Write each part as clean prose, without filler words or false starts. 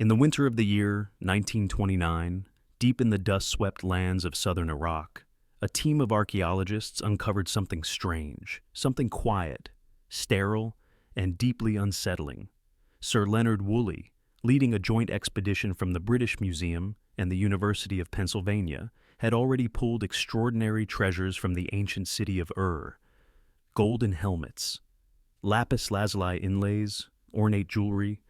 In the winter of the year 1929, deep in the dust-swept lands of southern Iraq, a team of archaeologists uncovered something strange, something quiet, sterile, and deeply unsettling. Sir Leonard Woolley, leading a joint expedition from the British Museum and the University of Pennsylvania, had already pulled extraordinary treasures from the ancient city of Ur: golden helmets, lapis lazuli inlays, ornate jewelry,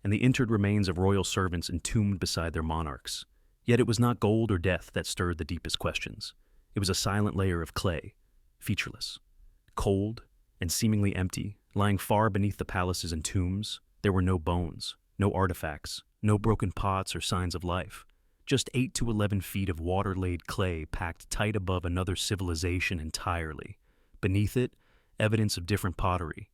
and the interred remains of royal servants entombed beside their monarchs. Yet it was not gold or death that stirred the deepest questions. It was a silent layer of clay, featureless, cold, and seemingly empty, lying far beneath the palaces and tombs. There were no bones, no artifacts, no broken pots or signs of life. Just 8 to 11 feet of water-laid clay packed tight above another civilization entirely. Beneath it, evidence of different pottery,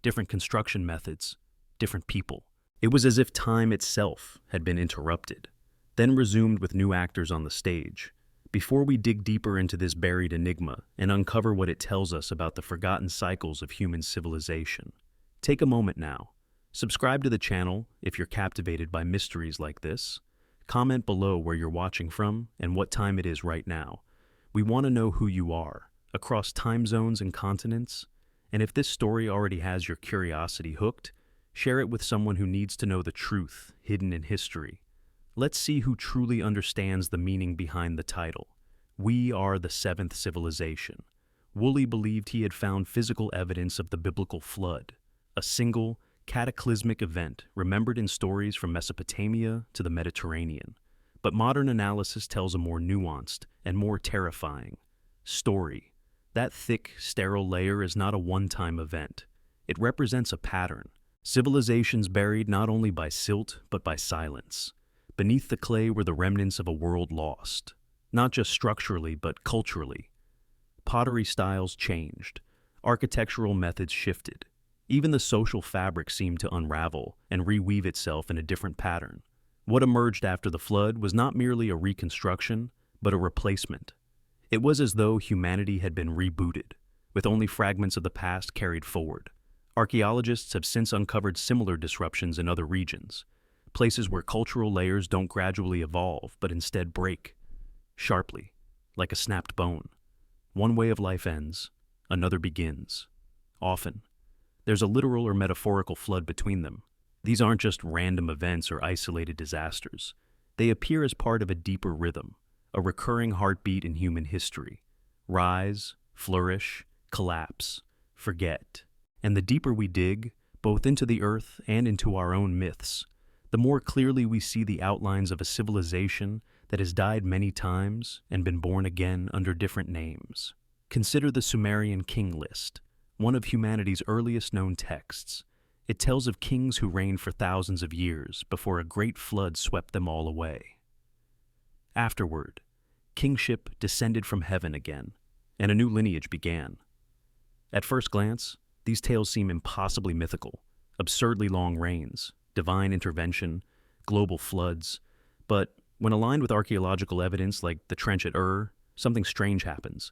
different construction methods, different people. It was as if time itself had been interrupted, then resumed with new actors on the stage. Before we dig deeper into this buried enigma and uncover what it tells us about the forgotten cycles of human civilization, take a moment now. Subscribe to the channel if you're captivated by mysteries like this. Comment below where you're watching from and what time it is right now. We want to know who you are, across time zones and continents. And if this story already has your curiosity hooked, share it with someone who needs to know the truth hidden in history. Let's see who truly understands the meaning behind the title. We are the seventh civilization. Woolley believed he had found physical evidence of the biblical flood, a single, cataclysmic event remembered in stories from Mesopotamia to the Mediterranean. But modern analysis tells a more nuanced and more terrifying story. That thick, sterile layer is not a one-time event. It represents a pattern. Civilizations buried not only by silt, but by silence. Beneath the clay were the remnants of a world lost, not just structurally, but culturally. Pottery styles changed. Architectural methods shifted. Even the social fabric seemed to unravel and reweave itself in a different pattern. What emerged after the flood was not merely a reconstruction, but a replacement. It was as though humanity had been rebooted, with only fragments of the past carried forward. Archaeologists have since uncovered similar disruptions in other regions, places where cultural layers don't gradually evolve, but instead break, sharply, like a snapped bone. One way of life ends, another begins. Often, there's a literal or metaphorical flood between them. These aren't just random events or isolated disasters. They appear as part of a deeper rhythm, a recurring heartbeat in human history. Rise, flourish, collapse, forget. And the deeper we dig, both into the earth and into our own myths, the more clearly we see the outlines of a civilization that has died many times and been born again under different names. Consider the Sumerian king list, one of humanity's earliest known texts. It tells of kings who reigned for thousands of years before a great flood swept them all away. Afterward, kingship descended from heaven again, and a new lineage began. At first glance, these tales seem impossibly mythical, absurdly long reigns, divine intervention, global floods. But when aligned with archaeological evidence like the trench at Ur, something strange happens.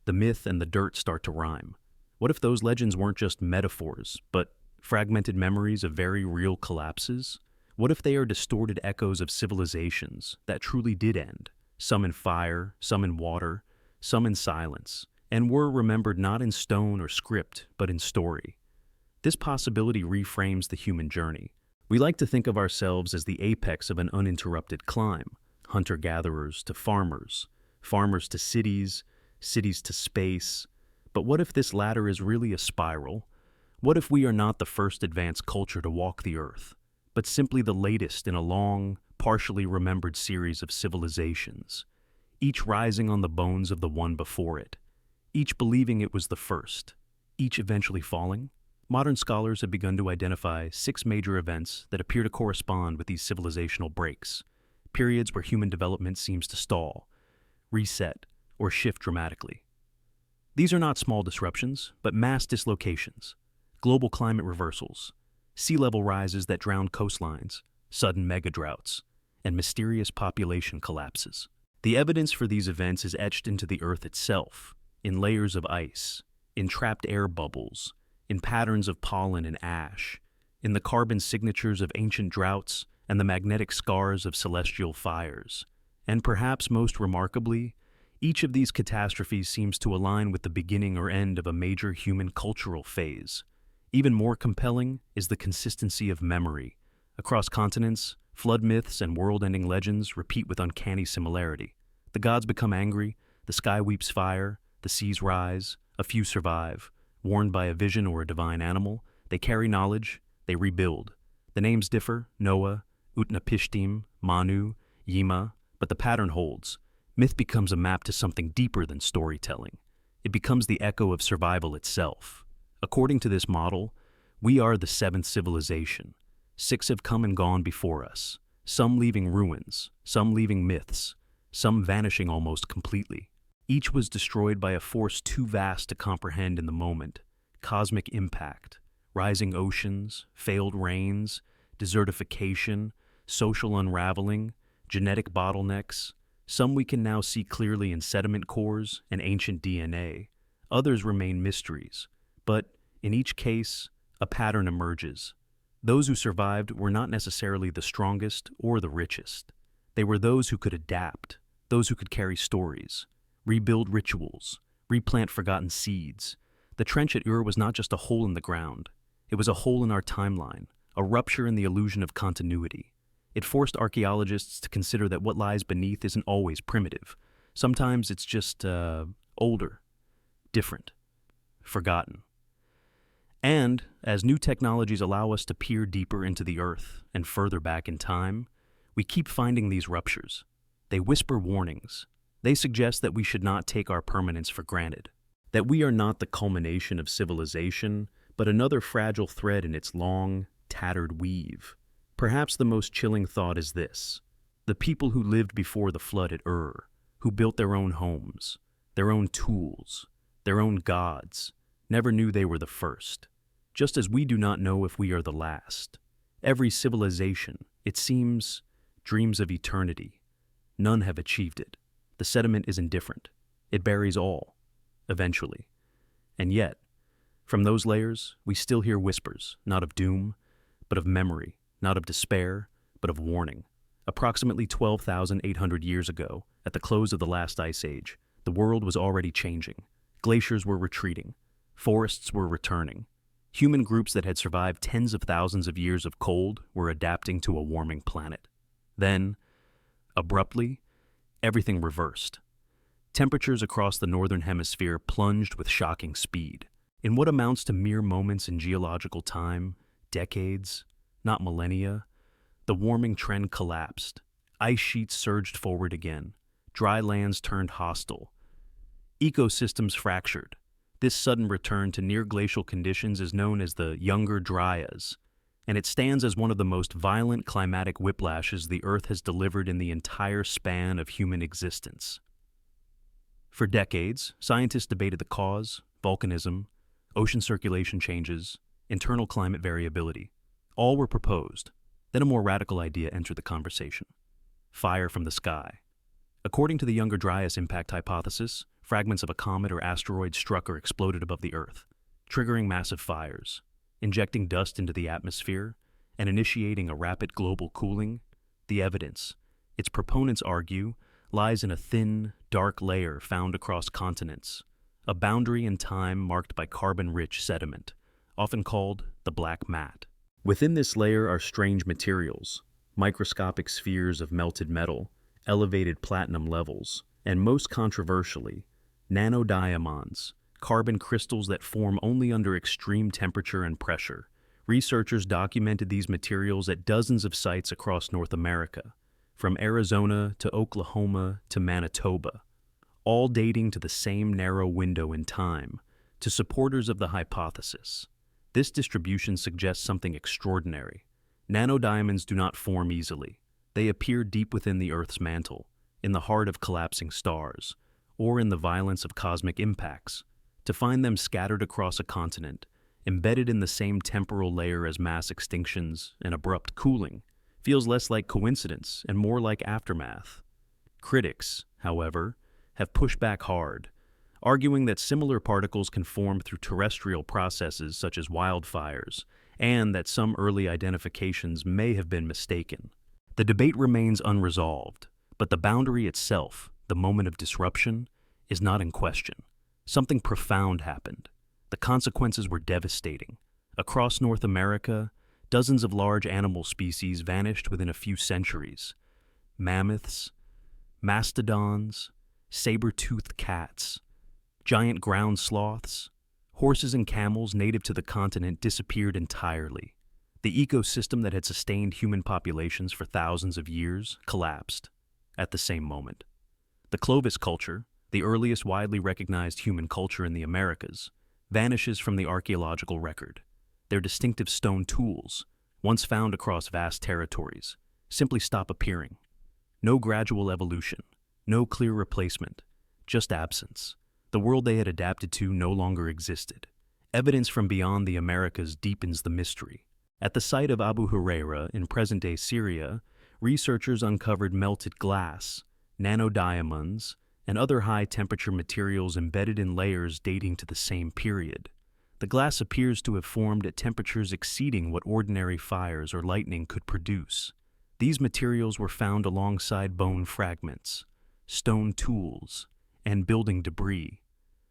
The myth and the dirt start to rhyme. What if those legends weren't just metaphors, but fragmented memories of very real collapses? What if they are distorted echoes of civilizations that truly did end, some in fire, some in water, some in silence, and were remembered not in stone or script, but in story? This possibility reframes the human journey. We like to think of ourselves as the apex of an uninterrupted climb, hunter-gatherers to farmers, farmers to cities, cities to space. But what if this ladder is really a spiral? What if we are not the first advanced culture to walk the earth, but simply the latest in a long, partially remembered series of civilizations, each rising on the bones of the one before it, each believing it was the first, each eventually falling? Modern scholars have begun to identify 6 major events that appear to correspond with these civilizational breaks, periods where human development seems to stall, reset, or shift dramatically. These are not small disruptions, but mass dislocations, global climate reversals, sea level rises that drown coastlines, sudden mega-droughts, and mysterious population collapses. The evidence for these events is etched into the earth itself, in layers of ice, in trapped air bubbles, in patterns of pollen and ash, in the carbon signatures of ancient droughts and the magnetic scars of celestial fires. And perhaps most remarkably, each of these catastrophes seems to align with the beginning or end of a major human cultural phase. Even more compelling is the consistency of memory. Across continents, flood myths and world-ending legends repeat with uncanny similarity. The gods become angry, the sky weeps fire, the seas rise, a few survive. Warned by a vision or a divine animal, they carry knowledge, they rebuild. The names differ: Noah, Utnapishtim, Manu, Yima, but the pattern holds. Myth becomes a map to something deeper than storytelling. It becomes the echo of survival itself. According to this model, we are the seventh civilization. 6 have come and gone before us, some leaving ruins, some leaving myths, some vanishing almost completely. Each was destroyed by a force too vast to comprehend in the moment: cosmic impact, rising oceans, failed rains, desertification, social unraveling, genetic bottlenecks. Some we can now see clearly in sediment cores and ancient DNA. Others remain mysteries. But in each case, a pattern emerges. Those who survived were not necessarily the strongest or the richest. They were those who could adapt, those who could carry stories, rebuild rituals, replant forgotten seeds. The trench at Ur was not just a hole in the ground. It was a hole in our timeline, a rupture in the illusion of continuity. It forced archaeologists to consider that what lies beneath isn't always primitive. Sometimes it's just older, different, forgotten. And as new technologies allow us to peer deeper into the earth and further back in time, we keep finding these ruptures. They whisper warnings. They suggest that we should not take our permanence for granted, that we are not the culmination of civilization, but another fragile thread in its long, tattered weave. Perhaps the most chilling thought is this: the people who lived before the flood at Ur, who built their own homes, their own tools, their own gods, never knew they were the first, just as we do not know if we are the last. Every civilization, it seems, dreams of eternity. None have achieved it. The sediment is indifferent. It buries all, eventually. And yet, from those layers, we still hear whispers, not of doom, but of memory, not of despair, but of warning. Approximately 12,800 years ago, at the close of the last ice age, the world was already changing. Glaciers were retreating. Forests were returning. Human groups that had survived tens of thousands of years of cold were adapting to a warming planet. Then, abruptly, everything reversed. Temperatures across the northern hemisphere plunged with shocking speed. In what amounts to mere moments in geological time, decades, not millennia, the warming trend collapsed. Ice sheets surged forward again. Dry lands turned hostile. Ecosystems fractured. This sudden return to near-glacial conditions is known as the Younger Dryas, and it stands as one of the most violent climatic whiplashes the Earth has delivered in the entire span of human existence. For decades, scientists debated the cause: volcanism, ocean circulation changes, internal climate variability. All were proposed. Then a more radical idea entered the conversation: fire from the sky. According to the Younger Dryas impact hypothesis, fragments of a comet or asteroid struck or exploded above the Earth, triggering massive fires, injecting dust into the atmosphere, and initiating a rapid global cooling. The evidence, its proponents argue, lies in a thin, dark layer found across continents, a boundary in time marked by carbon-rich sediment, often called the black mat. Within this layer are strange materials, microscopic spheres of melted metal, elevated platinum levels, and most controversially, nanodiamonds, carbon crystals that form only under extreme temperature and pressure. Researchers documented these materials at dozens of sites across North America, from Arizona to Oklahoma to Manitoba, all dating to the same narrow window in time. To supporters of the hypothesis, this distribution suggests something extraordinary. Nanodiamonds do not form easily. They appear deep within the Earth's mantle, in the heart of collapsing stars, or in the violence of cosmic impacts. To find them scattered across a continent, embedded in the same temporal layer as mass extinctions and abrupt cooling, feels less like coincidence and more like aftermath. Critics, however, have pushed back hard, arguing that similar particles can form through terrestrial processes such as wildfires, and that some early identifications may have been mistaken. The debate remains unresolved, but the boundary itself, the moment of disruption, is not in question. Something profound happened. The consequences were devastating. Across North America, dozens of large animal species vanished within a few centuries. Mammoths, mastodons, saber-toothed cats, giant ground sloths, horses and camels native to the continent disappeared entirely. The ecosystem that had sustained human populations for thousands of years collapsed at the same moment. The Clovis culture, the earliest widely recognized human culture in the Americas, vanishes from the archaeological record. Their distinctive stone tools, once found across vast territories, simply stop appearing. No gradual evolution, no clear replacement, just absence. The world they had adapted to no longer existed. Evidence from beyond the Americas deepens the mystery. At the site of Abu Huraira in present-day Syria, researchers uncovered melted glass, nanodiamonds, and other high-temperature materials embedded in layers dating to the same period. The glass appears to have formed at temperatures exceeding what ordinary fires or lightning could produce. These materials were found alongside bone fragments, stone tools, and building debris,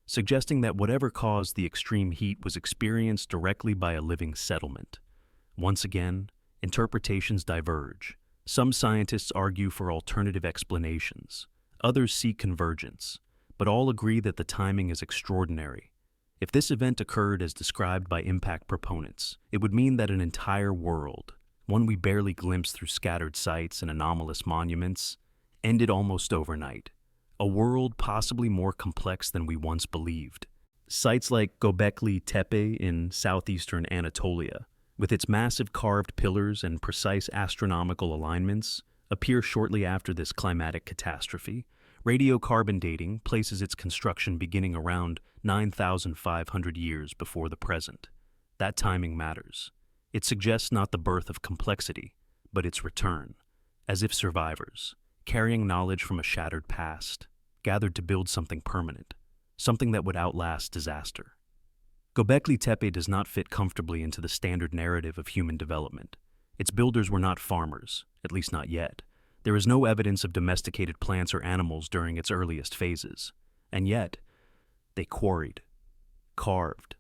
suggesting that whatever caused the extreme heat was experienced directly by a living settlement. Once again, interpretations diverge. Some scientists argue for alternative explanations. Others seek convergence, but all agree that the timing is extraordinary. If this event occurred as described by impact proponents, it would mean that an entire world, one we barely glimpsed through scattered sites and anomalous monuments, ended almost overnight. A world possibly more complex than we once believed. Sites like Göbekli Tepe in southeastern Anatolia, with its massive carved pillars and precise astronomical alignments, appear shortly after this climatic catastrophe. Radiocarbon dating places its construction beginning around 9,500 years before the present. That timing matters. It suggests not the birth of complexity, but its return, as if survivors, carrying knowledge from a shattered past, gathered to build something permanent, something that would outlast disaster. Göbekli Tepe does not fit comfortably into the standard narrative of human development. Its builders were not farmers, at least not yet. There is no evidence of domesticated plants or animals during its earliest phases. And yet, they quarried, carved,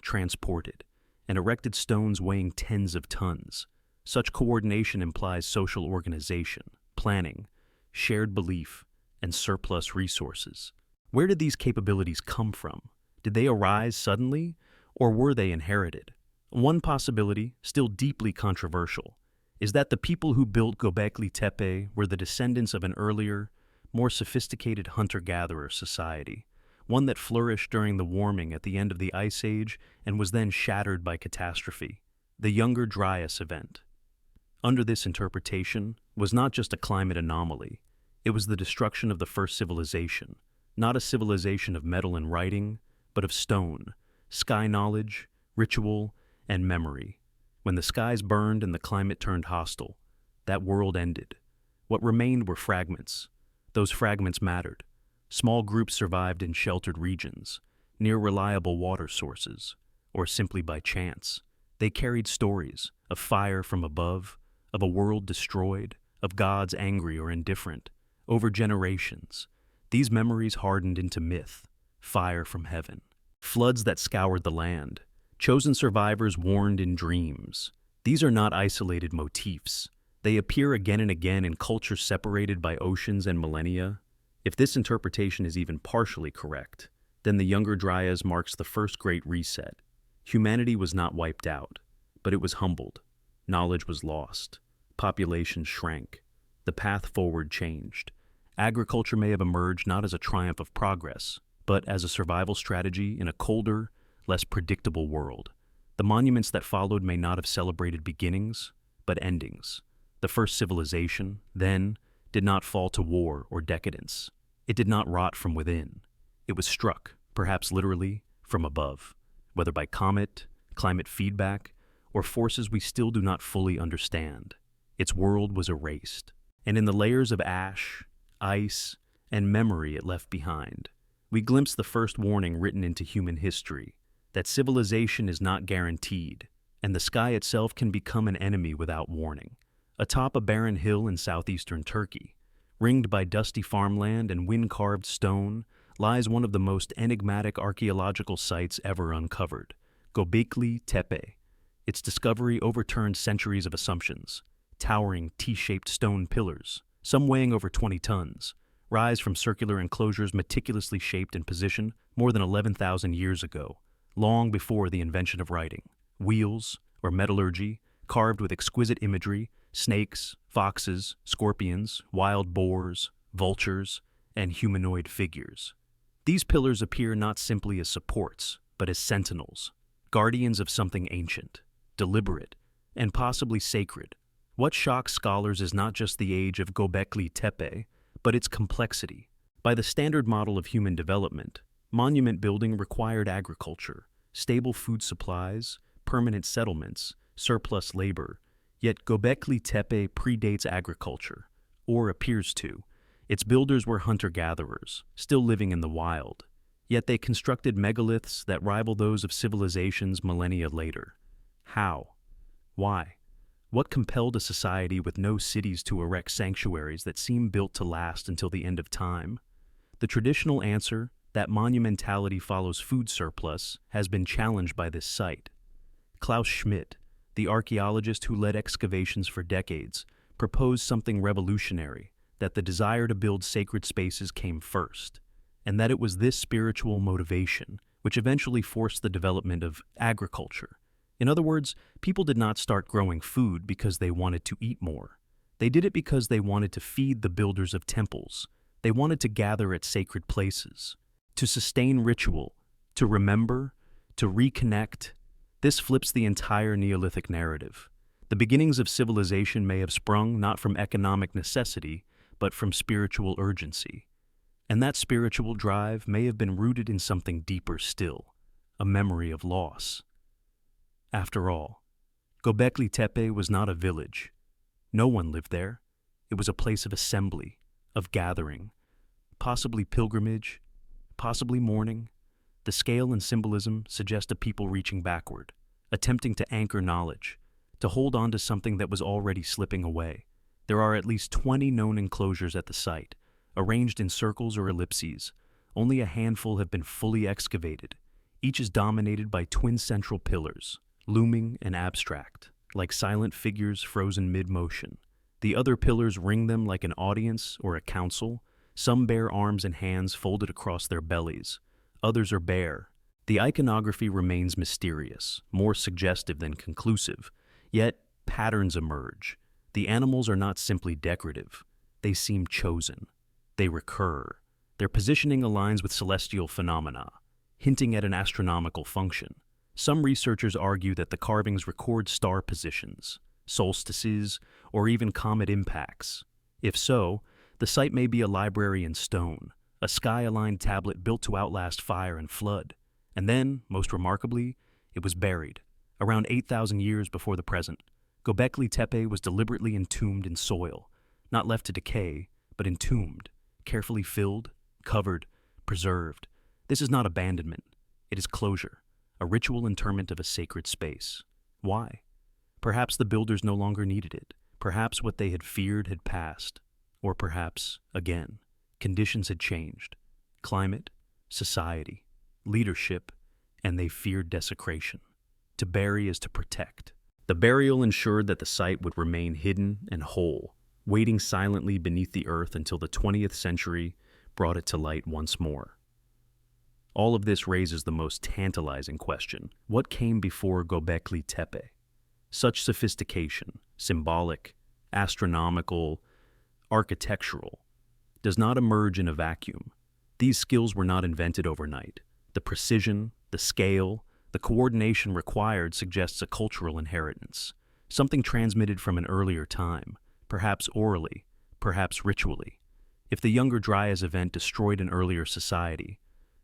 transported, and erected stones weighing tens of tons. Such coordination implies social organization, planning, shared belief, and surplus resources. Where did these capabilities come from? Did they arise suddenly, or were they inherited? One possibility, still deeply controversial, is that the people who built Göbekli Tepe were the descendants of an earlier, more sophisticated hunter-gatherer society, one that flourished during the warming at the end of the Ice Age and was then shattered by catastrophe, the Younger Dryas event. Under this interpretation was not just a climate anomaly, it was the destruction of the first civilization, not a civilization of metal and writing, but of stone, sky knowledge, ritual, and memory. When the skies burned and the climate turned hostile, that world ended. What remained were fragments. Those fragments mattered. Small groups survived in sheltered regions, near reliable water sources, or simply by chance. They carried stories of fire from above, of a world destroyed, of gods angry or indifferent. Over generations, these memories hardened into myth, fire from heaven, floods that scoured the land, chosen survivors warned in dreams. These are not isolated motifs. They appear again and again in cultures separated by oceans and millennia. If this interpretation is even partially correct, then the Younger Dryas marks the first great reset. Humanity was not wiped out, but it was humbled. Knowledge was lost. Populations shrank. The path forward changed. Agriculture may have emerged not as a triumph of progress, but as a survival strategy in a colder, less predictable world. The monuments that followed may not have celebrated beginnings, but endings. The first civilization, then, did not fall to war or decadence. It did not rot from within. It was struck, perhaps literally, from above, whether by comet, climate feedback, or forces we still do not fully understand. Its world was erased, and in the layers of ash, ice, and memory it left behind, we glimpse the first warning written into human history, that civilization is not guaranteed, and the sky itself can become an enemy without warning. atop a barren hill in southeastern Turkey. Ringed by dusty farmland and wind-carved stone, lies one of the most enigmatic archaeological sites ever uncovered, Göbekli Tepe. Its discovery overturned centuries of assumptions. Towering T-shaped stone pillars, some weighing over 20 tons, rise from circular enclosures meticulously shaped and positioned more than 11,000 years ago, long before the invention of writing. Wheels, or metallurgy, carved with exquisite imagery, snakes, foxes, scorpions, wild boars, vultures, and humanoid figures. These pillars appear not simply as supports, but as sentinels, guardians of something ancient, deliberate, and possibly sacred. What shocks scholars is not just the age of Göbekli Tepe, but its complexity. By the standard model of human development, monument building required agriculture, stable food supplies, permanent settlements, surplus labor. Yet Göbekli Tepe predates agriculture, or appears to. Its builders were hunter-gatherers, still living in the wild. Yet they constructed megaliths that rival those of civilizations millennia later. How? Why? What compelled a society with no cities to erect sanctuaries that seem built to last until the end of time? The traditional answer, that monumentality follows food surplus, has been challenged by this site. Klaus Schmidt, the archaeologist who led excavations for decades, proposed something revolutionary, that the desire to build sacred spaces came first, and that it was this spiritual motivation which eventually forced the development of agriculture. In other words, people did not start growing food because they wanted to eat more. They did it because they wanted to feed the builders of temples. They wanted to gather at sacred places, to sustain ritual, to remember, to reconnect. This flips the entire Neolithic narrative. The beginnings of civilization may have sprung not from economic necessity, but from spiritual urgency. And that spiritual drive may have been rooted in something deeper still, a memory of loss. After all, Göbekli Tepe was not a village. No one lived there. It was a place of assembly, of gathering, possibly pilgrimage, possibly mourning. The scale and symbolism suggest a people reaching backward, attempting to anchor knowledge, to hold on to something that was already slipping away. There are at least 20 known enclosures at the site, arranged in circles or ellipses. Only a handful have been fully excavated. Each is dominated by twin central pillars, looming and abstract, like silent figures frozen mid-motion. The other pillars ring them like an audience or a council. Some bear arms and hands folded across their bellies. Others are bare. The iconography remains mysterious, more suggestive than conclusive. Yet, patterns emerge. The animals are not simply decorative. They seem chosen. They recur. Their positioning aligns with celestial phenomena, hinting at an astronomical function. Some researchers argue that the carvings record star positions, solstices, or even comet impacts. If so, the site may be a library in stone, a sky-aligned tablet built to outlast fire and flood. And then, most remarkably, it was buried. Around 8,000 years before the present, Göbekli Tepe was deliberately entombed in soil, not left to decay, but entombed, carefully filled, covered, preserved. This is not abandonment. It is closure, a ritual interment of a sacred space. Why? Perhaps the builders no longer needed it. Perhaps what they had feared had passed. Or perhaps, again, conditions had changed. Climate, society, leadership, and they feared desecration. To bury is to protect. The burial ensured that the site would remain hidden and whole, waiting silently beneath the earth until the 20th century brought it to light once more. All of this raises the most tantalizing question. What came before Göbekli Tepe? Such sophistication, symbolic, astronomical, architectural, does not emerge in a vacuum. These skills were not invented overnight. The precision, the scale, the coordination required suggests a cultural inheritance, something transmitted from an earlier time, perhaps orally, perhaps ritually. If the Younger Dryas event destroyed an earlier society,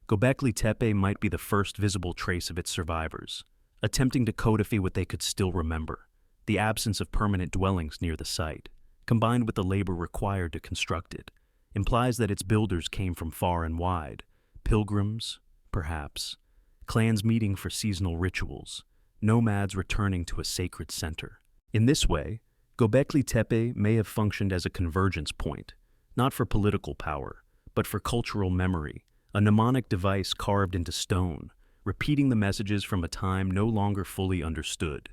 Göbekli Tepe might be the first visible trace of its survivors, attempting to codify what they could still remember. The absence of permanent dwellings near the site, combined with the labor required to construct it, implies that its builders came from far and wide, pilgrims, perhaps, clans meeting for seasonal rituals, nomads returning to a sacred center. In this way, Göbekli Tepe may have functioned as a convergence point, not for political power, but for cultural memory, a mnemonic device carved into stone, repeating the messages from a time no longer fully understood.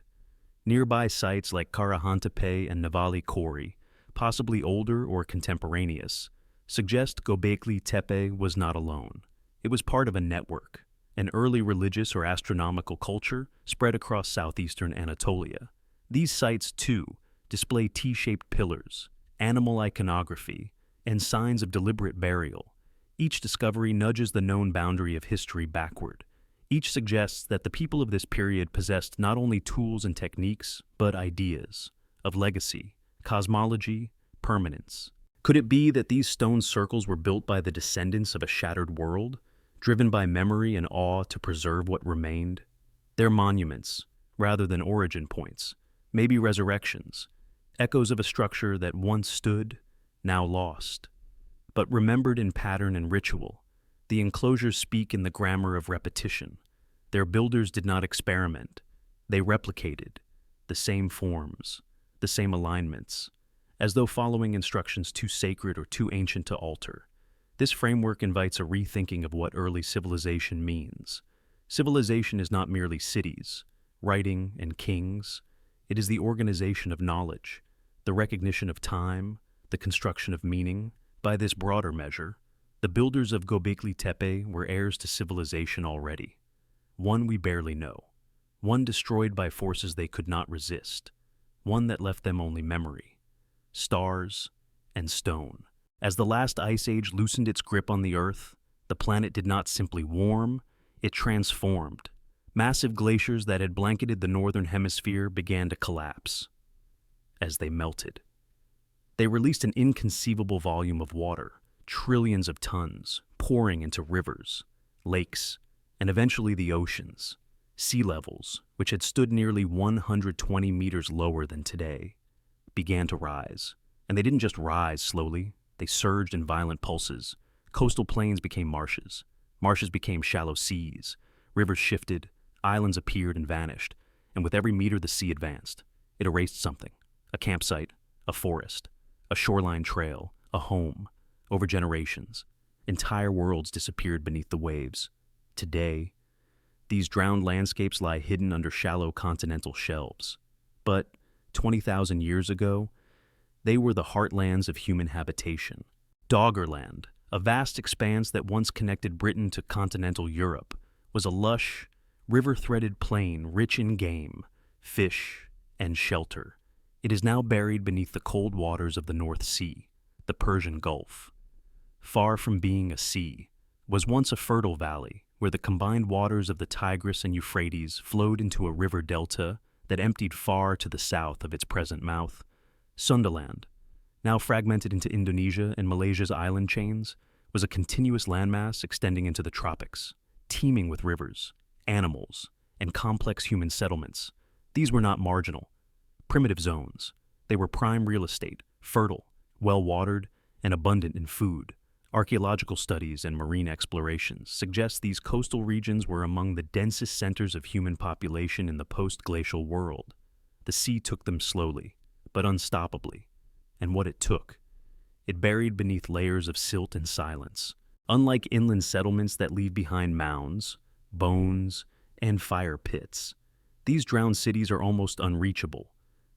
Nearby sites like Karahantepe and Navali Kori, possibly older or contemporaneous, suggest Göbekli Tepe was not alone. It was part of a network, an early religious or astronomical culture spread across southeastern Anatolia. These sites, too, display T-shaped pillars, animal iconography, and signs of deliberate burial. Each discovery nudges the known boundary of history backward. Each suggests that the people of this period possessed not only tools and techniques, but ideas of legacy, cosmology, permanence. Could it be that these stone circles were built by the descendants of a shattered world, driven by memory and awe to preserve what remained? They're monuments, rather than origin points, maybe resurrections, echoes of a structure that once stood, now lost. But remembered in pattern and ritual, the enclosures speak in the grammar of repetition. Their builders did not experiment. They replicated the same forms, the same alignments, as though following instructions too sacred or too ancient to alter. This framework invites a rethinking of what early civilization means. Civilization is not merely cities, writing, and kings. It is the organization of knowledge, the recognition of time, the construction of meaning. By this broader measure, the builders of Göbekli Tepe were heirs to civilization already. One we barely know, one destroyed by forces they could not resist, one that left them only memory, stars, and stone. As the last ice age loosened its grip on the Earth, the planet did not simply warm, it transformed. Massive glaciers that had blanketed the northern hemisphere began to collapse as they melted. They released an inconceivable volume of water, trillions of tons, pouring into rivers, lakes, and eventually the oceans. Sea levels, which had stood nearly 120 meters lower than today, began to rise. And they didn't just rise slowly, they surged in violent pulses. Coastal plains became marshes. Marshes became shallow seas. Rivers shifted, islands appeared and vanished. And with every meter the sea advanced, it erased something. A campsite, a forest, a shoreline trail, a home. Over generations, entire worlds disappeared beneath the waves. Today, these drowned landscapes lie hidden under shallow continental shelves. But 20,000 years ago, they were the heartlands of human habitation. Doggerland, a vast expanse that once connected Britain to continental Europe, was a lush, river-threaded plain rich in game, fish, and shelter. It is now buried beneath the cold waters of the North Sea, the Persian Gulf. Far from being a sea, was once a fertile valley where the combined waters of the Tigris and Euphrates flowed into a river delta that emptied far to the south of its present mouth. Sundaland, now fragmented into Indonesia and Malaysia's island chains, was a continuous landmass extending into the tropics, teeming with rivers, animals, and complex human settlements. These were not marginal, primitive zones. They were prime real estate, fertile, well-watered, and abundant in food. Archaeological studies and marine explorations suggest these coastal regions were among the densest centers of human population in the post-glacial world. The sea took them slowly, but unstoppably. And what it took, it buried beneath layers of silt and silence. Unlike inland settlements that leave behind mounds, bones, and fire pits, these drowned cities are almost unreachable.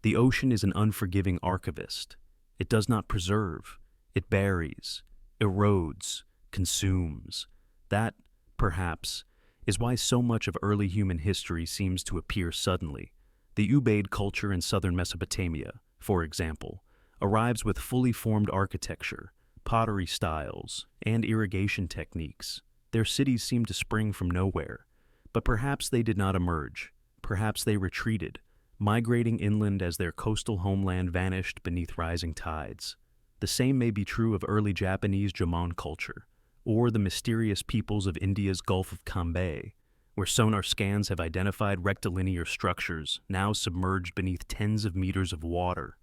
The ocean is an unforgiving archivist. It does not preserve. It buries, erodes, consumes. That, perhaps, is why so much of early human history seems to appear suddenly. The Ubaid culture in southern Mesopotamia, for example, arrives with fully formed architecture, pottery styles, and irrigation techniques. Their cities seem to spring from nowhere, but perhaps they did not emerge. Perhaps they retreated, migrating inland as their coastal homeland vanished beneath rising tides. The same may be true of early Japanese Jomon culture, or the mysterious peoples of India's Gulf of Cambay, where sonar scans have identified rectilinear structures now submerged beneath tens of meters of water.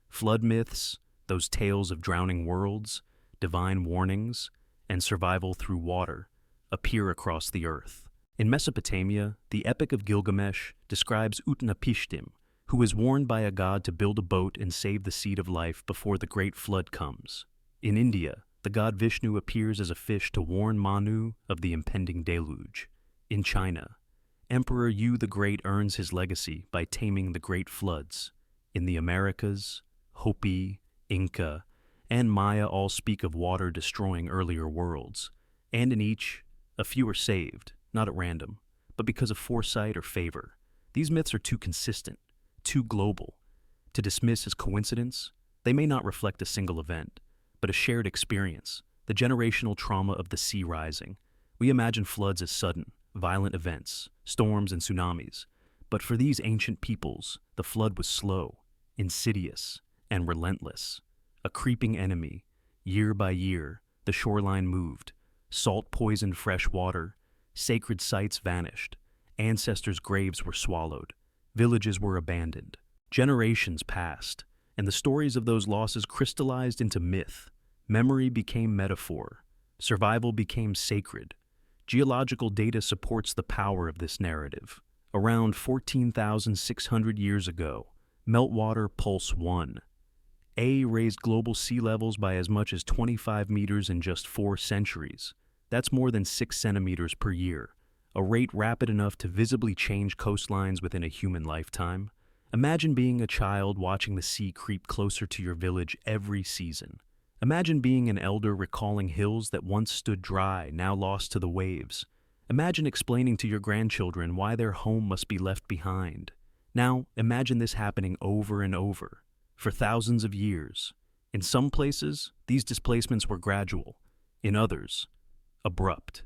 Flood myths, those tales of drowning worlds, divine warnings, and survival through water, appear across the earth. In Mesopotamia, the Epic of Gilgamesh describes Utnapishtim, who is warned by a god to build a boat and save the seed of life before the great flood comes. In India, the god Vishnu appears as a fish to warn Manu of the impending deluge. In China, Emperor Yu the Great earns his legacy by taming the great floods. In the Americas, Hopi, Inca, and Maya all speak of water destroying earlier worlds, and in each, a few are saved, not at random, but because of foresight or favor. These myths are too consistent, too global, to dismiss as coincidence. They may not reflect a single event, but a shared experience, the generational trauma of the sea rising. We imagine floods as sudden, violent events, storms and tsunamis, but for these ancient peoples, the flood was slow, insidious, and relentless. A creeping enemy. Year by year, the shoreline moved. Salt poisoned fresh water. Sacred sites vanished. Ancestors' graves were swallowed. Villages were abandoned. Generations passed, and the stories of those losses crystallized into myth. Memory became metaphor. Survival became sacred. Geological data supports the power of this narrative. Around 14,600 years ago, meltwater pulse 1. A raised global sea levels by as much as 25 meters in just 4 centuries. That's more than 6 centimeters per year, a rate rapid enough to visibly change coastlines within a human lifetime. Imagine being a child watching the sea creep closer to your village every season. Imagine being an elder recalling hills that once stood dry, now lost to the waves. Imagine explaining to your grandchildren why their home must be left behind. Now, imagine this happening over and over, for thousands of years. In some places, these displacements were gradual. In others, abrupt.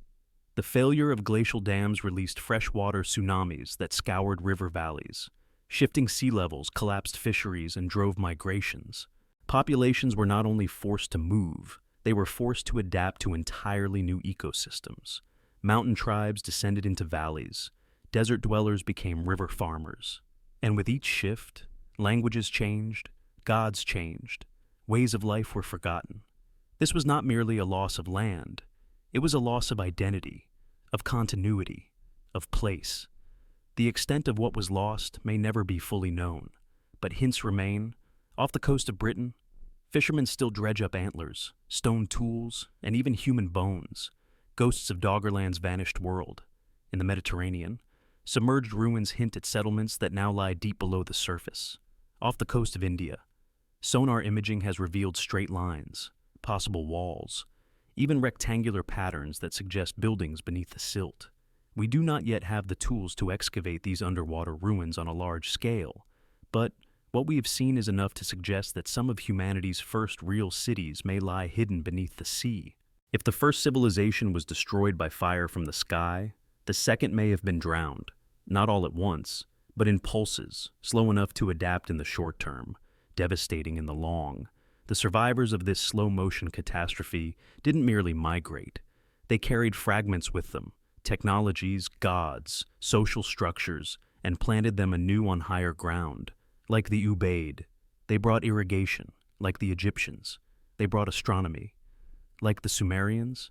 The failure of glacial dams released freshwater tsunamis that scoured river valleys. Shifting sea levels collapsed fisheries and drove migrations. Populations were not only forced to move, they were forced to adapt to entirely new ecosystems. Mountain tribes descended into valleys. Desert dwellers became river farmers. And with each shift, languages changed, gods changed, ways of life were forgotten. This was not merely a loss of land, it was a loss of identity, of continuity, of place. The extent of what was lost may never be fully known, but hints remain. Off the coast of Britain, fishermen still dredge up antlers, stone tools, and even human bones, ghosts of Doggerland's vanished world. In the Mediterranean, submerged ruins hint at settlements that now lie deep below the surface. Off the coast of India, sonar imaging has revealed straight lines, possible walls, even rectangular patterns that suggest buildings beneath the silt. We do not yet have the tools to excavate these underwater ruins on a large scale, but what we have seen is enough to suggest that some of humanity's first real cities may lie hidden beneath the sea. If the first civilization was destroyed by fire from the sky, the second may have been drowned, not all at once, but in pulses, slow enough to adapt in the short term, devastating in the long. The survivors of this slow-motion catastrophe didn't merely migrate. They carried fragments with them, technologies, gods, social structures, and planted them anew on higher ground. Like the Ubaid, they brought irrigation. Like the Egyptians, they brought astronomy. Like the Sumerians,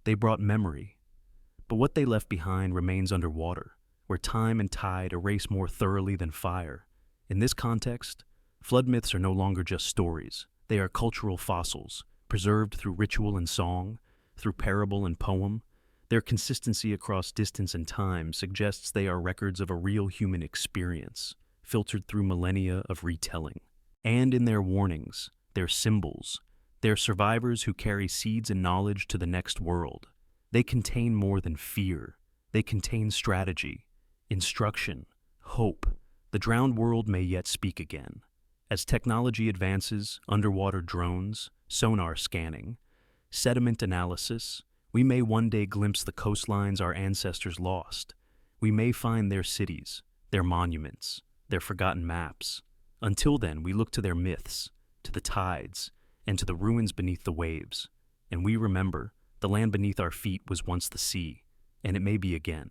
they brought memory. But what they left behind remains underwater, where time and tide erase more thoroughly than fire. In this context, flood myths are no longer just stories. They are cultural fossils, preserved through ritual and song, through parable and poem. Their consistency across distance and time suggests they are records of a real human experience, filtered through millennia of retelling. And in their warnings, their symbols, they're survivors who carry seeds and knowledge to the next world. They contain more than fear. They contain strategy, instruction, hope. The drowned world may yet speak again. As technology advances, underwater drones, sonar scanning, sediment analysis, we may one day glimpse the coastlines our ancestors lost. We may find their cities, their monuments, their forgotten maps. Until then, we look to their myths, to the tides, and to the ruins beneath the waves. And we remember, the land beneath our feet was once the sea, and it may be again.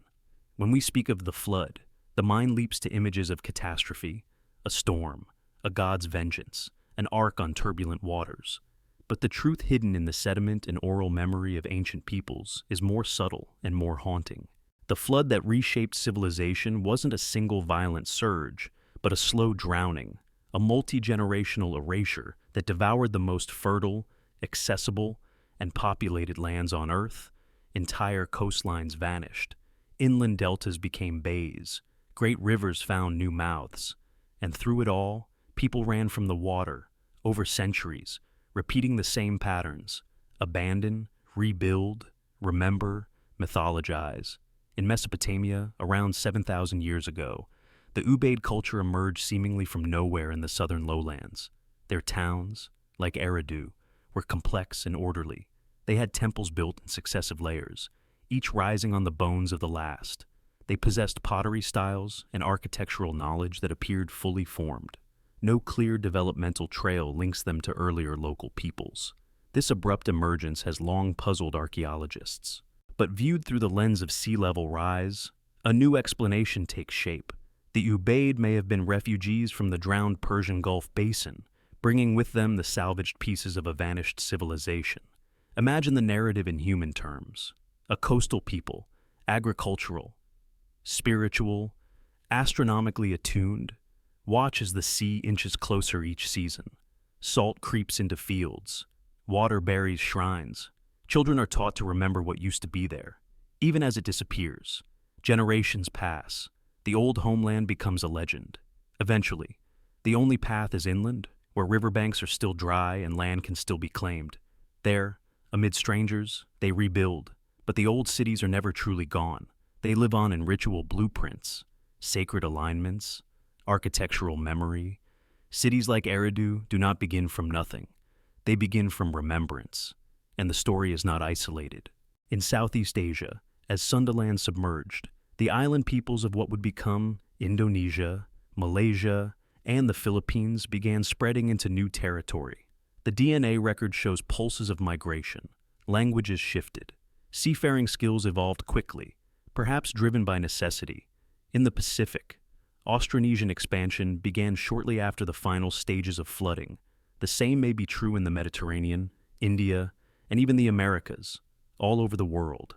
When we speak of the flood, the mind leaps to images of catastrophe, a storm, a god's vengeance, an ark on turbulent waters. But the truth hidden in the sediment and oral memory of ancient peoples is more subtle and more haunting. The flood that reshaped civilization wasn't a single violent surge, but a slow drowning, a multi-generational erasure that devoured the most fertile, accessible, and populated lands on Earth. Entire coastlines vanished. Inland deltas became bays. Great rivers found new mouths. And through it all, people ran from the water, over centuries, repeating the same patterns: abandon, rebuild, remember, mythologize. In Mesopotamia, around 7,000 years ago, the Ubaid culture emerged seemingly from nowhere in the southern lowlands. Their towns, like Eridu, were complex and orderly. They had temples built in successive layers, each rising on the bones of the last. They possessed pottery styles and architectural knowledge that appeared fully formed. No clear developmental trail links them to earlier local peoples. This abrupt emergence has long puzzled archaeologists. But viewed through the lens of sea level rise, a new explanation takes shape. The Ubaid may have been refugees from the drowned Persian Gulf basin, bringing with them the salvaged pieces of a vanished civilization. Imagine the narrative in human terms. A coastal people, agricultural, spiritual, astronomically attuned, watch as the sea inches closer each season. Salt creeps into fields. Water buries shrines. Children are taught to remember what used to be there, even as it disappears. Generations pass. The old homeland becomes a legend. Eventually, the only path is inland, where riverbanks are still dry and land can still be claimed. There, amid strangers, they rebuild. But the old cities are never truly gone. They live on in ritual blueprints, sacred alignments, architectural memory. Cities like Eridu do not begin from nothing. They begin from remembrance. And the story is not isolated. In Southeast Asia, as Sundaland submerged, the island peoples of what would become Indonesia, Malaysia, and the Philippines began spreading into new territory. The DNA record shows pulses of migration. Languages shifted. Seafaring skills evolved quickly, perhaps driven by necessity. In the Pacific, Austronesian expansion began shortly after the final stages of flooding. The same may be true in the Mediterranean, India, and even the Americas, all over the world.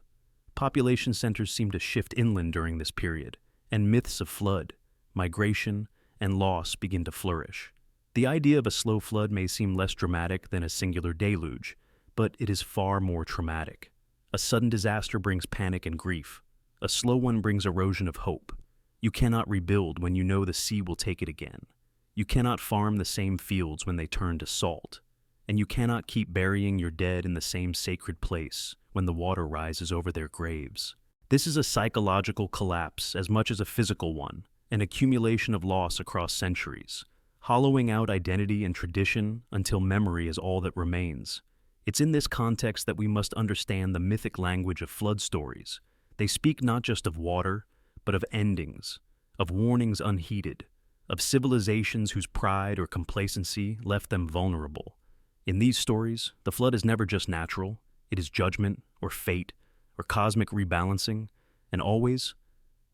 Population centers seem to shift inland during this period, and myths of flood, migration, and loss begin to flourish. The idea of a slow flood may seem less dramatic than a singular deluge, but it is far more traumatic. A sudden disaster brings panic and grief. A slow one brings erosion of hope. You cannot rebuild when you know the sea will take it again. You cannot farm the same fields when they turn to salt. And you cannot keep burying your dead in the same sacred place when the water rises over their graves. This is a psychological collapse as much as a physical one, an accumulation of loss across centuries, hollowing out identity and tradition until memory is all that remains. It's in this context that we must understand the mythic language of flood stories. They speak not just of water, but of endings, of warnings unheeded, of civilizations whose pride or complacency left them vulnerable. In these stories, the flood is never just natural. It is judgment, or fate, or cosmic rebalancing, and always,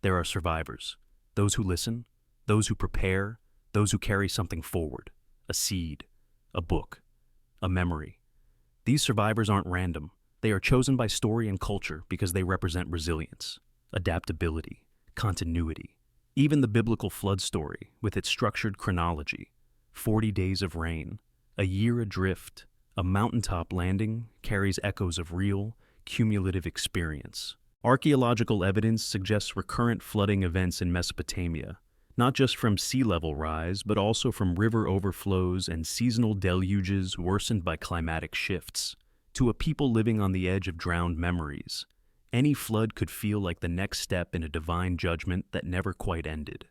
there are survivors. Those who listen, those who prepare, those who carry something forward, a seed, a book, a memory. These survivors aren't random. They are chosen by story and culture because they represent resilience, adaptability, continuity. Even the biblical flood story, with its structured chronology, 40 days of rain, a year adrift, a mountaintop landing, carries echoes of real, cumulative experience. Archaeological evidence suggests recurrent flooding events in Mesopotamia, not just from sea level rise, but also from river overflows and seasonal deluges worsened by climatic shifts. To a people living on the edge of drowned memories, any flood could feel like the next step in a divine judgment that never quite ended.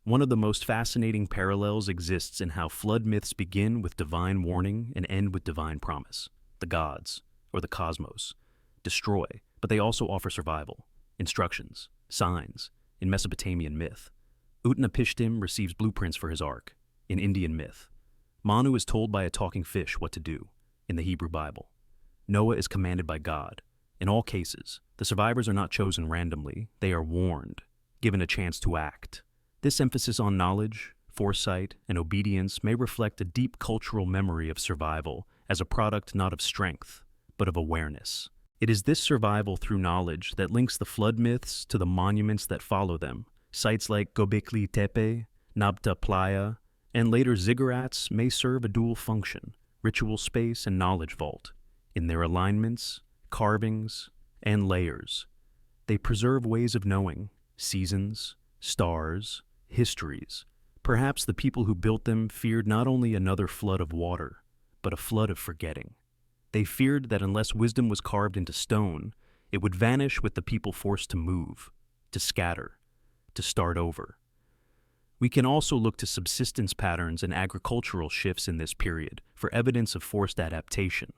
One of the most fascinating parallels exists in how flood myths begin with divine warning and end with divine promise. The gods, or the cosmos, destroy, but they also offer survival, instructions, signs. In Mesopotamian myth, Utnapishtim receives blueprints for his ark. In Indian myth, Manu is told by a talking fish what to do. In the Hebrew Bible, Noah is commanded by God. In all cases, the survivors are not chosen randomly. They are warned, given a chance to act. This emphasis on knowledge, foresight, and obedience may reflect a deep cultural memory of survival as a product not of strength, but of awareness. It is this survival through knowledge that links the flood myths to the monuments that follow them. Sites like Göbekli Tepe, Nabta Playa, and later ziggurats may serve a dual function, ritual space and knowledge vault, in their alignments, carvings, and layers. They preserve ways of knowing, seasons, stars, histories. Perhaps the people who built them feared not only another flood of water, but a flood of forgetting. They feared that unless wisdom was carved into stone, it would vanish with the people forced to move, to scatter, to start over. We can also look to subsistence patterns and agricultural shifts in this period for evidence of forced adaptation.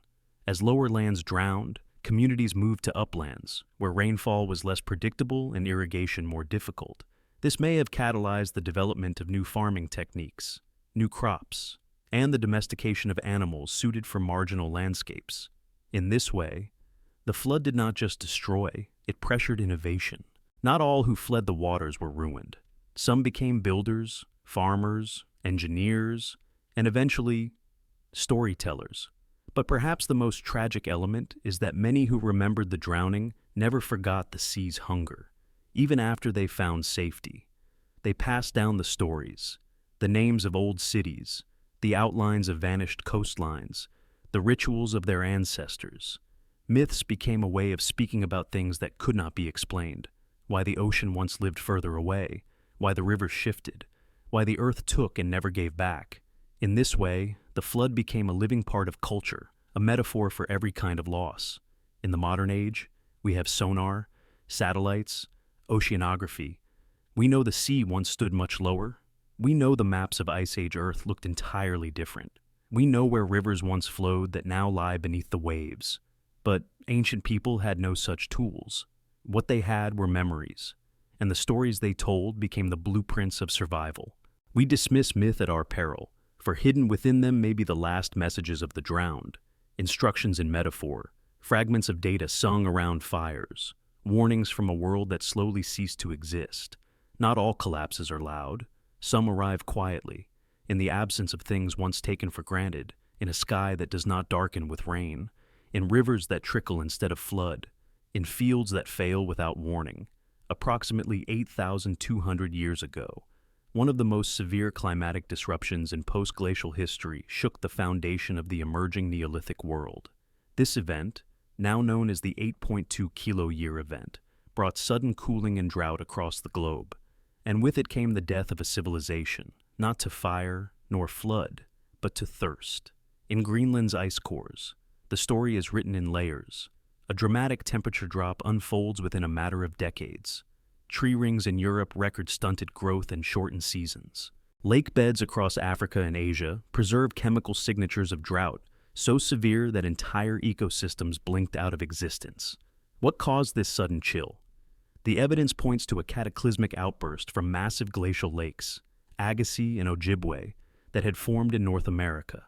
As lower lands drowned, communities moved to uplands, where rainfall was less predictable and irrigation more difficult. This may have catalyzed the development of new farming techniques, new crops, and the domestication of animals suited for marginal landscapes. In this way, the flood did not just destroy, it pressured innovation. Not all who fled the waters were ruined. Some became builders, farmers, engineers, and eventually storytellers. But perhaps the most tragic element is that many who remembered the drowning never forgot the sea's hunger. Even after they found safety, they passed down the stories, the names of old cities, the outlines of vanished coastlines, the rituals of their ancestors. Myths became a way of speaking about things that could not be explained, why the ocean once lived further away, why the rivers shifted, why the earth took and never gave back. In this way, the flood became a living part of culture, a metaphor for every kind of loss. In the modern age, we have sonar, satellites, oceanography. We know the sea once stood much lower. We know the maps of Ice Age Earth looked entirely different. We know where rivers once flowed that now lie beneath the waves. But ancient people had no such tools. What they had were memories, and the stories they told became the blueprints of survival. We dismiss myth at our peril, for hidden within them may be the last messages of the drowned, instructions in metaphor, fragments of data sung around fires, warnings from a world that slowly ceased to exist. Not all collapses are loud. Some arrive quietly, in the absence of things once taken for granted, in a sky that does not darken with rain, in rivers that trickle instead of flood, in fields that fail without warning. Approximately 8,200 years ago, one of the most severe climatic disruptions in post-glacial history shook the foundation of the emerging Neolithic world. This event, now known as the 8.2 kilo-year event, brought sudden cooling and drought across the globe, and with it came the death of a civilization, not to fire nor flood, but to thirst. In Greenland's ice cores, the story is written in layers. A dramatic temperature drop unfolds within a matter of decades. Tree rings in Europe record stunted growth and shortened seasons. Lake beds across Africa and Asia preserve chemical signatures of drought so severe that entire ecosystems blinked out of existence. What caused this sudden chill? The evidence points to a cataclysmic outburst from massive glacial lakes, Agassiz and Ojibwe, that had formed in North America.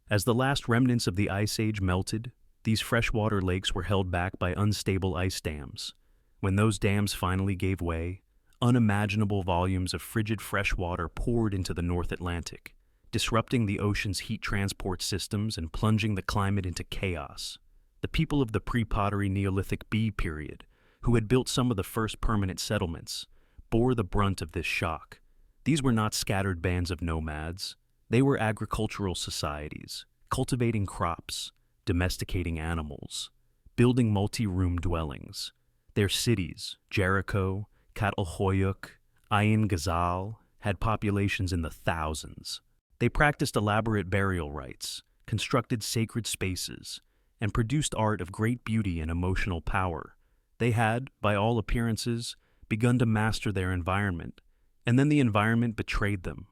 As the last remnants of the Ice Age melted, these freshwater lakes were held back by unstable ice dams. When those dams finally gave way, unimaginable volumes of frigid fresh water poured into the North Atlantic, disrupting the ocean's heat transport systems and plunging the climate into chaos. The people of the pre-pottery Neolithic B period, who had built some of the first permanent settlements, bore the brunt of this shock. These were not scattered bands of nomads. They were agricultural societies, cultivating crops, domesticating animals, building multi-room dwellings. Their cities, Jericho, Catalhoyuk, Ain Ghazal, had populations in the thousands. They practiced elaborate burial rites, constructed sacred spaces, and produced art of great beauty and emotional power. They had, by all appearances, begun to master their environment, and then the environment betrayed them.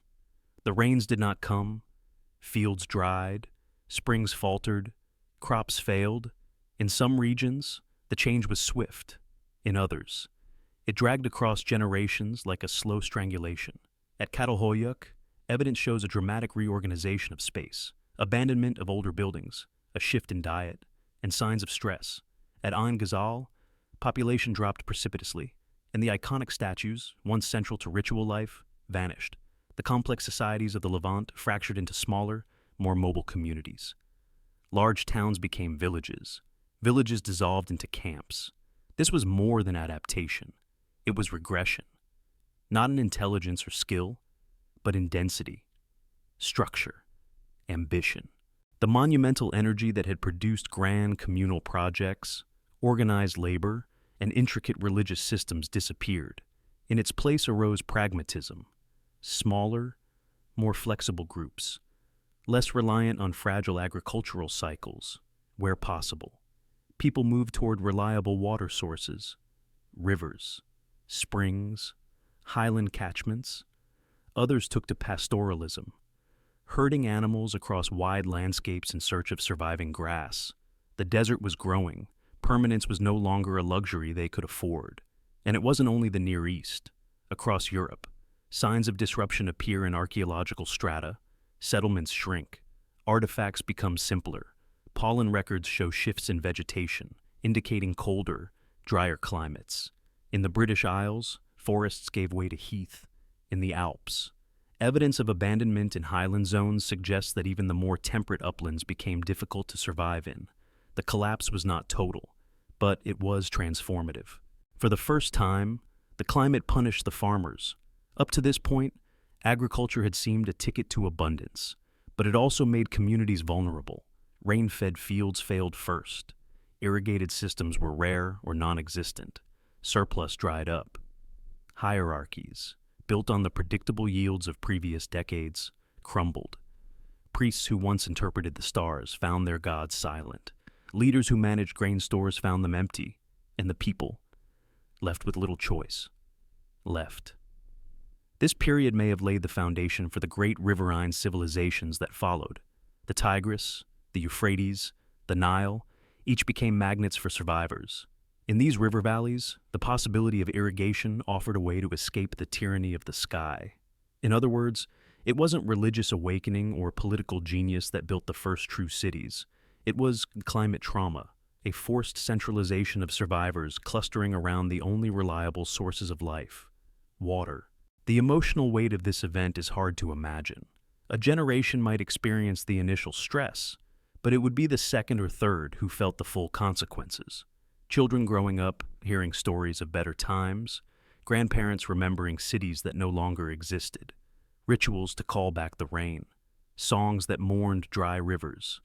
The rains did not come, fields dried, springs faltered, crops failed. In some regions, the change was swift. In others, it dragged across generations like a slow strangulation. At Catalhoyuk, evidence shows a dramatic reorganization of space, abandonment of older buildings, a shift in diet, and signs of stress. At Ain Ghazal, population dropped precipitously, and the iconic statues, once central to ritual life, vanished. The complex societies of the Levant fractured into smaller, more mobile communities. Large towns became villages. Villages dissolved into camps. This was more than adaptation. It was regression. Not in intelligence or skill, but in density, structure, ambition. The monumental energy that had produced grand communal projects, organized labor, and intricate religious systems disappeared. In its place arose pragmatism, smaller, more flexible groups, less reliant on fragile agricultural cycles, where possible. People moved toward reliable water sources, rivers, springs, highland catchments. Others took to pastoralism, herding animals across wide landscapes in search of surviving grass. The desert was growing. Permanence was no longer a luxury they could afford. And it wasn't only the Near East. Across Europe, signs of disruption appear in archaeological strata. Settlements shrink. Artifacts become simpler. Pollen records show shifts in vegetation, indicating colder, drier climates. In the British Isles, forests gave way to heath. In the Alps, evidence of abandonment in highland zones suggests that even the more temperate uplands became difficult to survive in. The collapse was not total, but it was transformative. For the first time, the climate punished the farmers. Up to this point, agriculture had seemed a ticket to abundance, but it also made communities vulnerable. Rain-fed fields failed first. Irrigated systems were rare or non-existent. Surplus dried up. Hierarchies, built on the predictable yields of previous decades, crumbled. Priests who once interpreted the stars found their gods silent. Leaders who managed grain stores found them empty. And the people, left with little choice, left. This period may have laid the foundation for the great riverine civilizations that followed. The Tigris, the Euphrates, the Nile, each became magnets for survivors. In these river valleys, the possibility of irrigation offered a way to escape the tyranny of the sky. In other words, it wasn't religious awakening or political genius that built the first true cities. It was climate trauma, a forced centralization of survivors clustering around the only reliable sources of life, water. The emotional weight of this event is hard to imagine. A generation might experience the initial stress, but it would be the second or third who felt the full consequences. Children growing up, hearing stories of better times, grandparents remembering cities that no longer existed, rituals to call back the rain, songs that mourned dry rivers.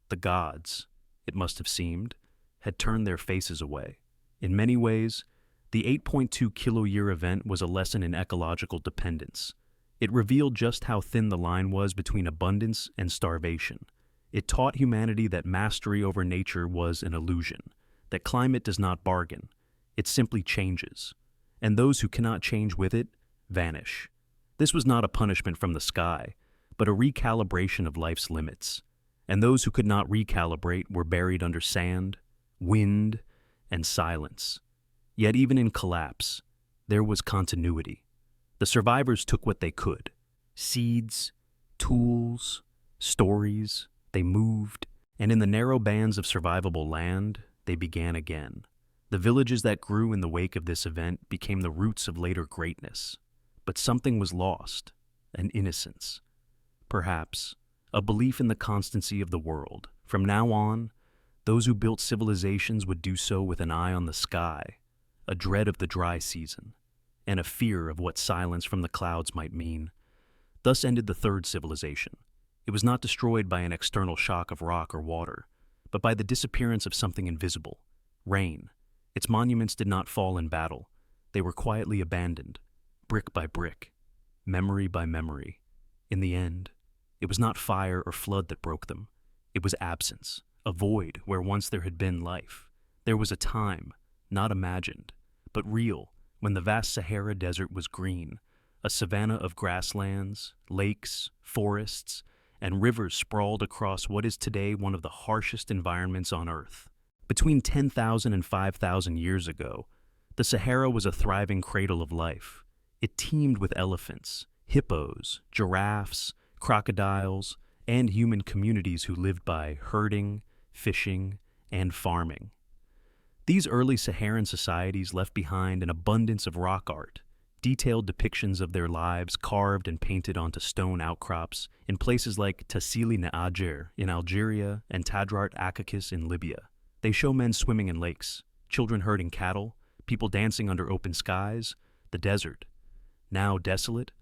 The gods, it must have seemed, had turned their faces away. In many ways, the 8.2 kilo-year event was a lesson in ecological dependence. It revealed just how thin the line was between abundance and starvation. It taught humanity that mastery over nature was an illusion, that climate does not bargain, it simply changes, and those who cannot change with it vanish. This was not a punishment from the sky, but a recalibration of life's limits, and those who could not recalibrate were buried under sand, wind, and silence. Yet even in collapse, there was continuity. The survivors took what they could: seeds, tools, stories. They moved, and in the narrow bands of survivable land, they began again. The villages that grew in the wake of this event became the roots of later greatness. But something was lost, an innocence. Perhaps a belief in the constancy of the world. From now on, those who built civilizations would do so with an eye on the sky, a dread of the dry season, and a fear of what silence from the clouds might mean. Thus ended the third civilization. It was not destroyed by an external shock of rock or water, but by the disappearance of something invisible, rain. Its monuments did not fall in battle. They were quietly abandoned, brick by brick, memory by memory. In the end, it was not fire or flood that broke them. It was absence, a void where once there had been life. There was a time, not imagined, but real, when the vast Sahara Desert was green, a savanna of grasslands, lakes, forests, and rivers sprawled across what is today one of the harshest environments on Earth. Between 10,000 and 5,000 years ago, the Sahara was a thriving cradle of life. It teemed with elephants, hippos, giraffes, crocodiles, and human communities who lived by herding, fishing, and farming. These early Saharan societies left behind an abundance of rock art, detailed depictions of their lives carved and painted onto stone outcrops in places like Tassili N'Ajjer in Algeria and Tadrat Akakis in Libya. They show men swimming in lakes, children herding cattle, people dancing under open skies. The desert, now desolate,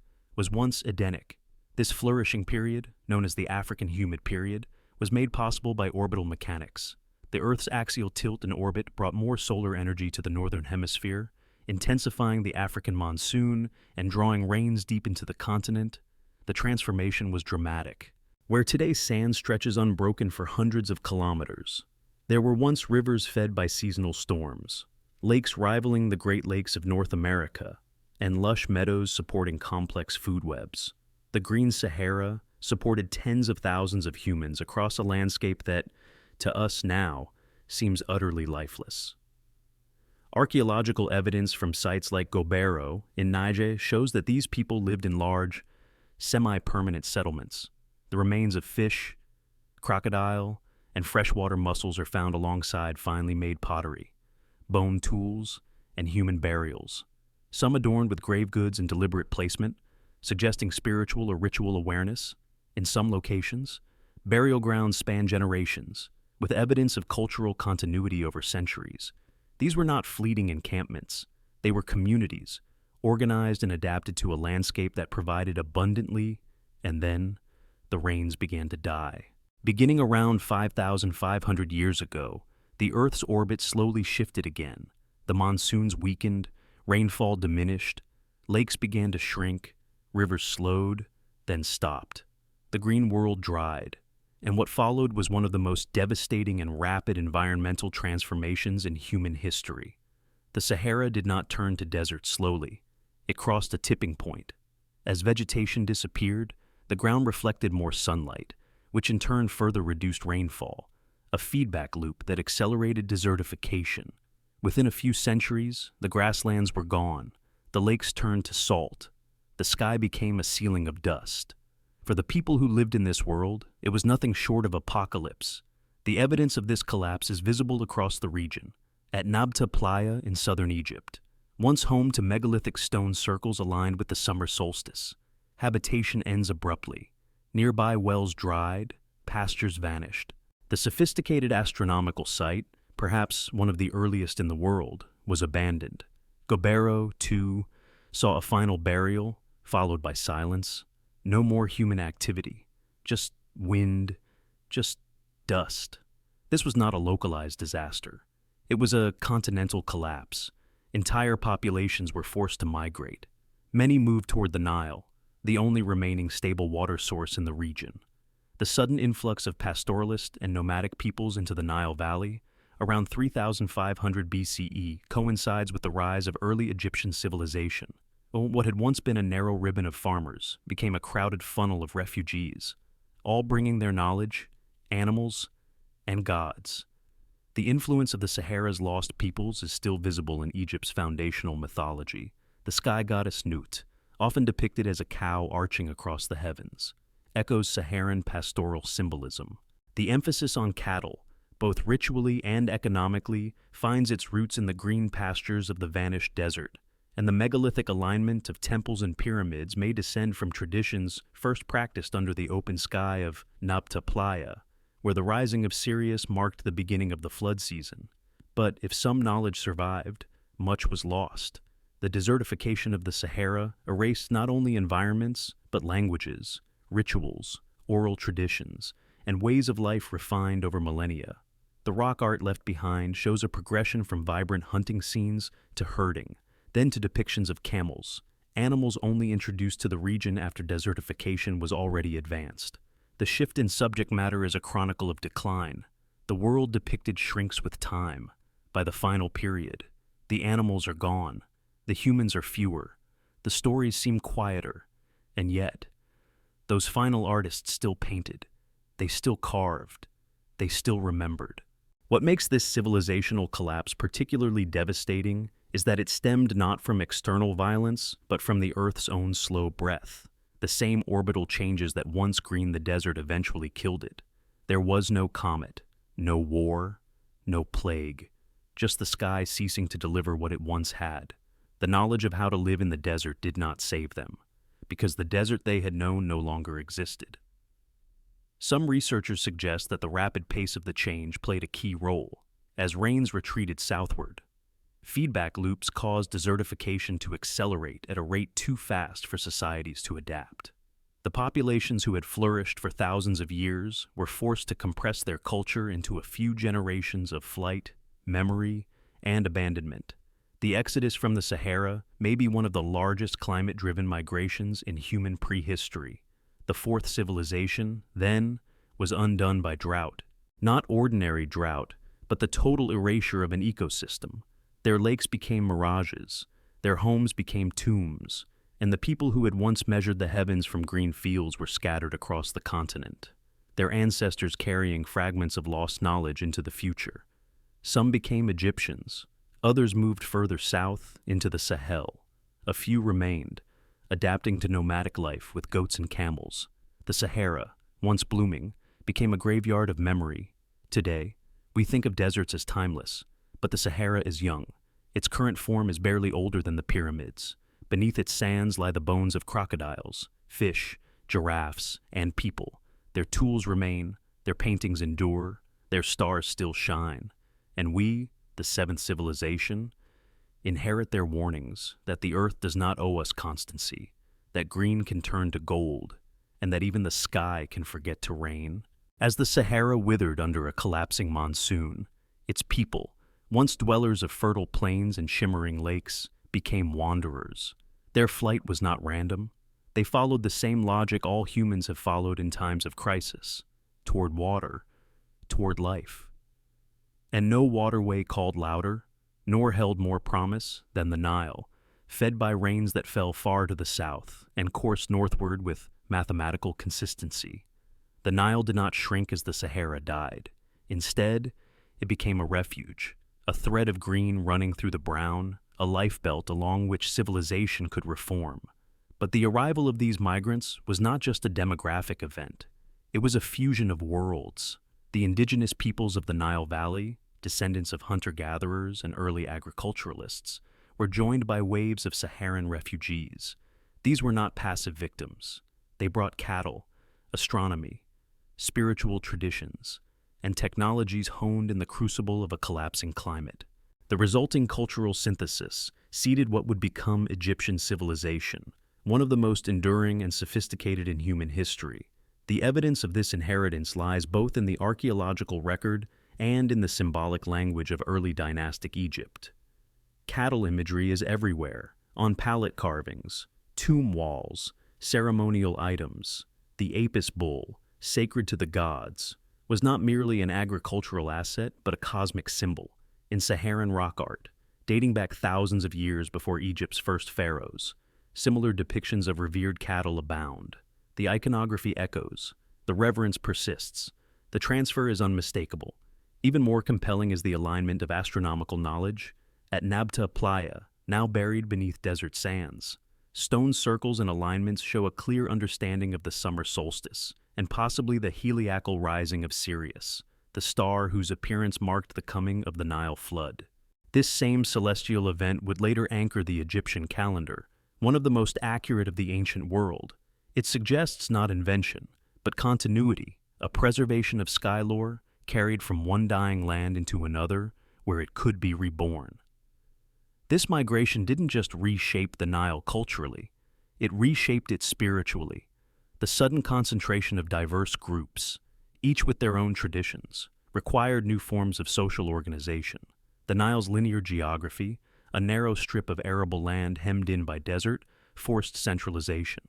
was once Edenic. This flourishing period, known as the African humid period, was made possible by orbital mechanics. The Earth's axial tilt in orbit brought more solar energy to the northern hemisphere, intensifying the African monsoon and drawing rains deep into the continent. The transformation was dramatic. Where today's sand stretches unbroken for hundreds of kilometers, there were once rivers fed by seasonal storms, lakes rivaling the Great Lakes of North America, and lush meadows supporting complex food webs. The Green Sahara supported tens of thousands of humans across a landscape that, to us now, seems utterly lifeless. Archaeological evidence from sites like Gobero in Niger shows that these people lived in large, semi-permanent settlements. The remains of fish, crocodile, and freshwater mussels are found alongside finely made pottery, bone tools, and human burials, some adorned with grave goods and deliberate placement, suggesting spiritual or ritual awareness. In some locations, burial grounds span generations, with evidence of cultural continuity over centuries. These were not fleeting encampments. They were communities, organized and adapted to a landscape that provided abundantly, and then the rains began to die. Beginning around 5,500 years ago, the Earth's orbit slowly shifted again. The monsoons weakened, rainfall diminished, lakes began to shrink, rivers slowed, then stopped. The green world dried, and what followed was one of the most devastating and rapid environmental transformations in human history. The Sahara did not turn to desert slowly. It crossed a tipping point. As vegetation disappeared, the ground reflected more sunlight, which in turn further reduced rainfall, a feedback loop that accelerated desertification. Within a few centuries, the grasslands were gone, the lakes turned to salt, the sky became a ceiling of dust. For the people who lived in this world, it was nothing short of apocalypse. The evidence of this collapse is visible across the region. At Nabta Playa in southern Egypt, once home to megalithic stone circles aligned with the summer solstice, habitation ends abruptly. Nearby wells dried, pastures vanished. The sophisticated astronomical site, perhaps one of the earliest in the world, was abandoned. Gobero, too, saw a final burial, followed by silence. No more human activity, just wind, just dust. This was not a localized disaster. It was a continental collapse. Entire populations were forced to migrate. Many moved toward the Nile, the only remaining stable water source in the region. The sudden influx of pastoralist and nomadic peoples into the Nile Valley, around 3,500 BCE, coincides with the rise of early Egyptian civilization. What had once been a narrow ribbon of farmers became a crowded funnel of refugees, all bringing their knowledge, animals, and gods. The influence of the Sahara's lost peoples is still visible in Egypt's foundational mythology. The sky goddess Nut, often depicted as a cow arching across the heavens, echoes Saharan pastoral symbolism. The emphasis on cattle, both ritually and economically, finds its roots in the green pastures of the vanished desert, and the megalithic alignment of temples and pyramids may descend from traditions first practiced under the open sky of Nabta Playa, where the rising of Sirius marked the beginning of the flood season. But if some knowledge survived, much was lost. The desertification of the Sahara erased not only environments, but languages, rituals, oral traditions, and ways of life refined over millennia. The rock art left behind shows a progression from vibrant hunting scenes to herding, then to depictions of camels, animals only introduced to the region after desertification was already advanced. The shift in subject matter is a chronicle of decline. The world depicted shrinks with time. By the final period, the animals are gone, the humans are fewer, the stories seem quieter, and yet, those final artists still painted, they still carved, they still remembered. What makes this civilizational collapse particularly devastating is that it stemmed not from external violence, but from the Earth's own slow breath. The same orbital changes that once greened the desert eventually killed it. There was no comet, no war, no plague, just the sky ceasing to deliver what it once had. The knowledge of how to live in the desert did not save them, because the desert they had known no longer existed. Some researchers suggest that the rapid pace of the change played a key role. As rains retreated southward, Feedback loops caused desertification to accelerate at a rate too fast for societies to adapt. The populations who had flourished for thousands of years were forced to compress their culture into a few generations of flight, memory, and abandonment. The exodus from the Sahara may be one of the largest climate-driven migrations in human prehistory. The fourth civilization, then, was undone by drought. Not ordinary drought, but the total erasure of an ecosystem. Their lakes became mirages, their homes became tombs, and the people who had once measured the heavens from green fields were scattered across the continent, their ancestors carrying fragments of lost knowledge into the future. Some became Egyptians, others moved further south into the Sahel. A few remained, adapting to nomadic life with goats and camels. The Sahara, once blooming, became a graveyard of memory. Today, we think of deserts as timeless, but the Sahara is young. Its current form is barely older than the pyramids. Beneath its sands lie the bones of crocodiles, fish, giraffes, and people. Their tools remain, their paintings endure, their stars still shine. And we, the seventh civilization, inherit their warnings that the earth does not owe us constancy, that green can turn to gold, and that even the sky can forget to rain. As the Sahara withered under a collapsing monsoon, its people, once dwellers of fertile plains and shimmering lakes, became wanderers. Their flight was not random. They followed the same logic all humans have followed in times of crisis, toward water, toward life. And no waterway called louder, nor held more promise than the Nile, fed by rains that fell far to the south and coursed northward with mathematical consistency. The Nile did not shrink as the Sahara died. Instead, it became a refuge, a thread of green running through the brown, a lifebelt along which civilization could reform. But the arrival of these migrants was not just a demographic event. It was a fusion of worlds. The indigenous peoples of the Nile Valley, descendants of hunter-gatherers and early agriculturalists, were joined by waves of Saharan refugees. These were not passive victims. They brought cattle, astronomy, spiritual traditions, and technologies honed in the crucible of a collapsing climate. The resulting cultural synthesis seeded what would become Egyptian civilization, one of the most enduring and sophisticated in human history. The evidence of this inheritance lies both in the archaeological record and in the symbolic language of early dynastic Egypt. Cattle imagery is everywhere, on palette carvings, tomb walls, ceremonial items. The Apis bull, sacred to the gods, was not merely an agricultural asset but a cosmic symbol. In Saharan rock art, dating back thousands of years before Egypt's first pharaohs, similar depictions of revered cattle abound. The iconography echoes, the reverence persists, the transfer is unmistakable. Even more compelling is the alignment of astronomical knowledge. At Nabta Playa, now buried beneath desert sands, stone circles and alignments show a clear understanding of the summer solstice, and possibly the heliacal rising of Sirius, the star whose appearance marked the coming of the Nile flood. This same celestial event would later anchor the Egyptian calendar, one of the most accurate of the ancient world. It suggests not invention, but continuity, a preservation of sky lore carried from one dying land into another where it could be reborn. This migration didn't just reshape the Nile culturally, it reshaped it spiritually. The sudden concentration of diverse groups, each with their own traditions, required new forms of social organization. The Nile's linear geography, a narrow strip of arable land hemmed in by desert, forced centralization.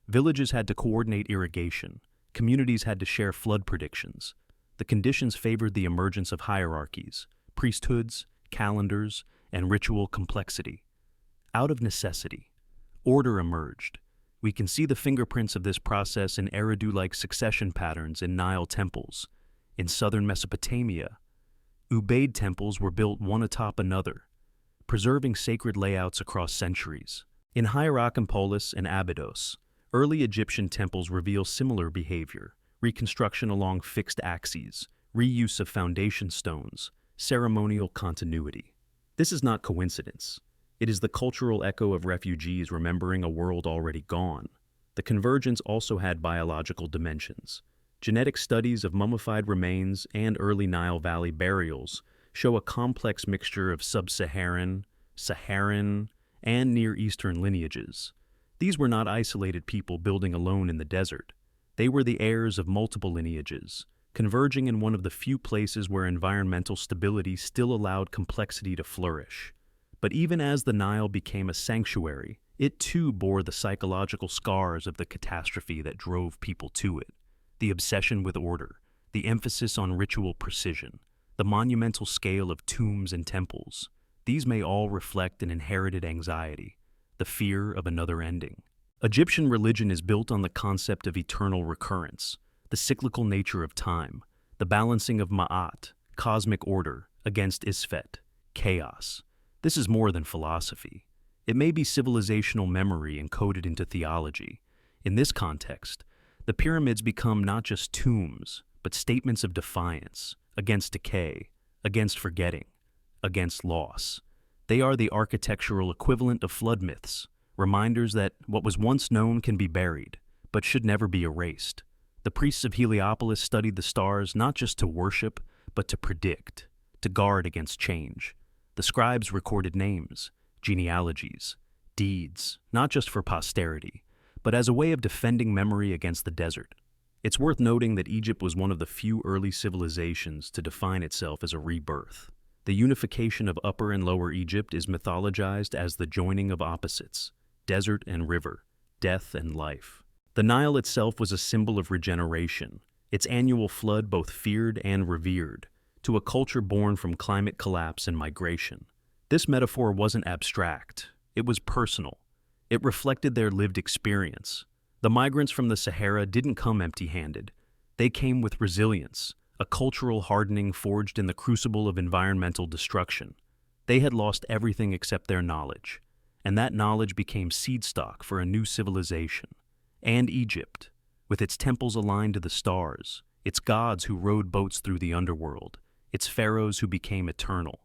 Villages had to coordinate irrigation, communities had to share flood predictions. The conditions favored the emergence of hierarchies, priesthoods, calendars, and ritual complexity. Out of necessity, order emerged. We can see the fingerprints of this process in Eridu-like succession patterns in Nile temples. In southern Mesopotamia, Ubaid temples were built one atop another, preserving sacred layouts across centuries. In Hierakonpolis and Abydos, early Egyptian temples reveal similar behavior: reconstruction along fixed axes, reuse of foundation stones, ceremonial continuity. This is not coincidence. It is the cultural echo of refugees remembering a world already gone. The convergence also had biological dimensions. Genetic studies of mummified remains and early Nile Valley burials show a complex mixture of sub-Saharan, Saharan, and Near Eastern lineages. These were not isolated people building alone in the desert. They were the heirs of multiple lineages, converging in one of the few places where environmental stability still allowed complexity to flourish. But even as the Nile became a sanctuary, it too bore the psychological scars of the catastrophe that drove people to it. The obsession with order, the emphasis on ritual precision, the monumental scale of tombs and temples, these may all reflect an inherited anxiety, the fear of another ending. Egyptian religion is built on the concept of eternal recurrence, the cyclical nature of time, the balancing of ma'at, cosmic order, against isfet, chaos. This is more than philosophy. It may be civilizational memory encoded into theology. In this context, the pyramids become not just tombs, but statements of defiance, against decay, against forgetting, against loss. They are the architectural equivalent of flood myths, reminders that what was once known can be buried, but should never be erased. The priests of Heliopolis studied the stars not just to worship, but to predict, to guard against change. The scribes recorded names, genealogies, deeds, not just for posterity, but as a way of defending memory against the desert. It's worth noting that Egypt was one of the few early civilizations to define itself as a rebirth. The unification of Upper and Lower Egypt is mythologized as the joining of opposites, desert and river, death and life. The Nile itself was a symbol of regeneration, its annual flood both feared and revered, to a culture born from climate collapse and migration. This metaphor wasn't abstract, it was personal. It reflected their lived experience. The migrants from the Sahara didn't come empty-handed. They came with resilience, a cultural hardening forged in the crucible of environmental destruction. They had lost everything except their knowledge, and that knowledge became seed stock for a new civilization. And Egypt, with its temples aligned to the stars, its gods who rowed boats through the underworld, its pharaohs who became eternal,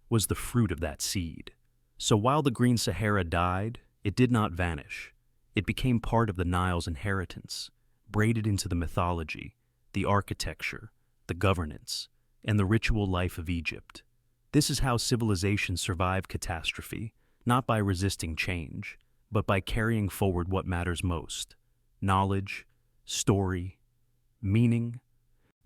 was the fruit of that seed. So while the Green Sahara died, it did not vanish. It became part of the Nile's inheritance, braided into the mythology, the architecture, the governance, and the ritual life of Egypt. This is how civilizations survive catastrophe, not by resisting change, but by carrying forward what matters most: knowledge, story, meaning.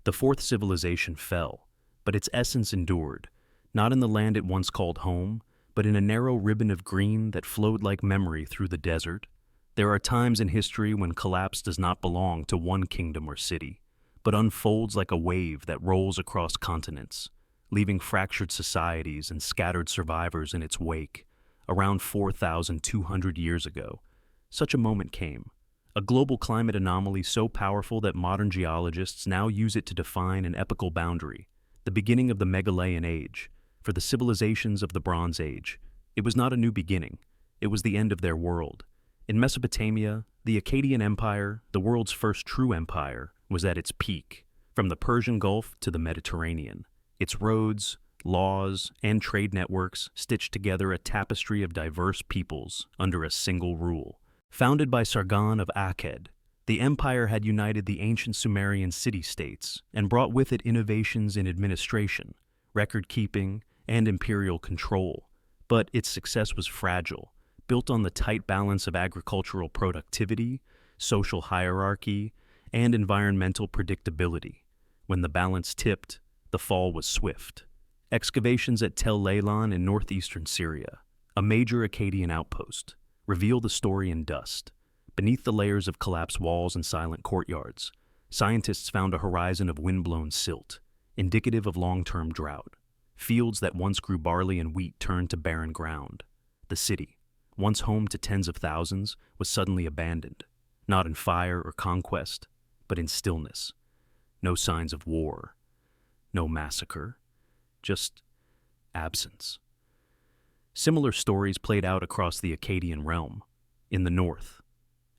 The fourth civilization fell, but its essence endured, not in the land it once called home, but in a narrow ribbon of green that flowed like memory through the desert. There are times in history when collapse does not belong to one kingdom or city, but unfolds like a wave that rolls across continents, leaving fractured societies and scattered survivors in its wake. Around 4,200 years ago, such a moment came, a global climate anomaly so powerful that modern geologists now use it to define an epochal boundary, the beginning of the Megalayan Age. For the civilizations of the Bronze Age, it was not a new beginning, it was the end of their world. In Mesopotamia, the Akkadian Empire, the world's first true empire, was at its peak, from the Persian Gulf to the Mediterranean. Its roads, laws, and trade networks stitched together a tapestry of diverse peoples under a single rule. Founded by Sargon of Akkad, the empire had united the ancient Sumerian city-states and brought with it innovations in administration, record-keeping, and imperial control. But its success was fragile, built on the tight balance of agricultural productivity, social hierarchy, and environmental predictability. When the balance tipped, the fall was swift. Excavations at Tel Leilan in northeastern Syria, a major Akkadian outpost, reveal the story in dust. Beneath the layers of collapsed walls and silent courtyards, scientists found a horizon of wind-blown silt, indicative of long-term drought. Fields that once grew barley and wheat turned to barren ground. The city, once home to tens of thousands, was suddenly abandoned, not in fire or conquest, but in stillness. No signs of war, no massacre, just absence. Similar stories played out across the Akkadian realm. In the north,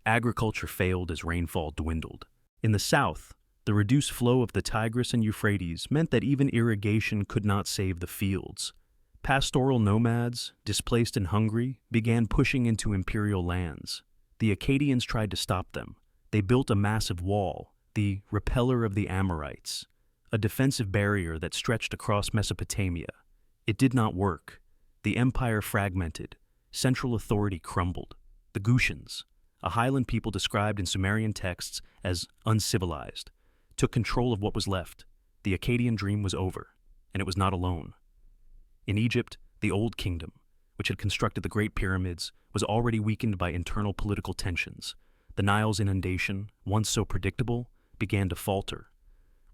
agriculture failed as rainfall dwindled. In the south, the reduced flow of the Tigris and Euphrates meant that even irrigation could not save the fields. Pastoral nomads, displaced and hungry, began pushing into imperial lands. The Akkadians tried to stop them. They built a massive wall, the Repeller of the Amorites, a defensive barrier that stretched across Mesopotamia. It did not work. The empire fragmented. Central authority crumbled. The Gutians, a highland people described in Sumerian texts as uncivilized, took control of what was left. The Akkadian dream was over, and it was not alone. In Egypt, the Old Kingdom, which had constructed the Great Pyramids, was already weakened by internal political tensions. The Nile's inundation, once so predictable, began to falter.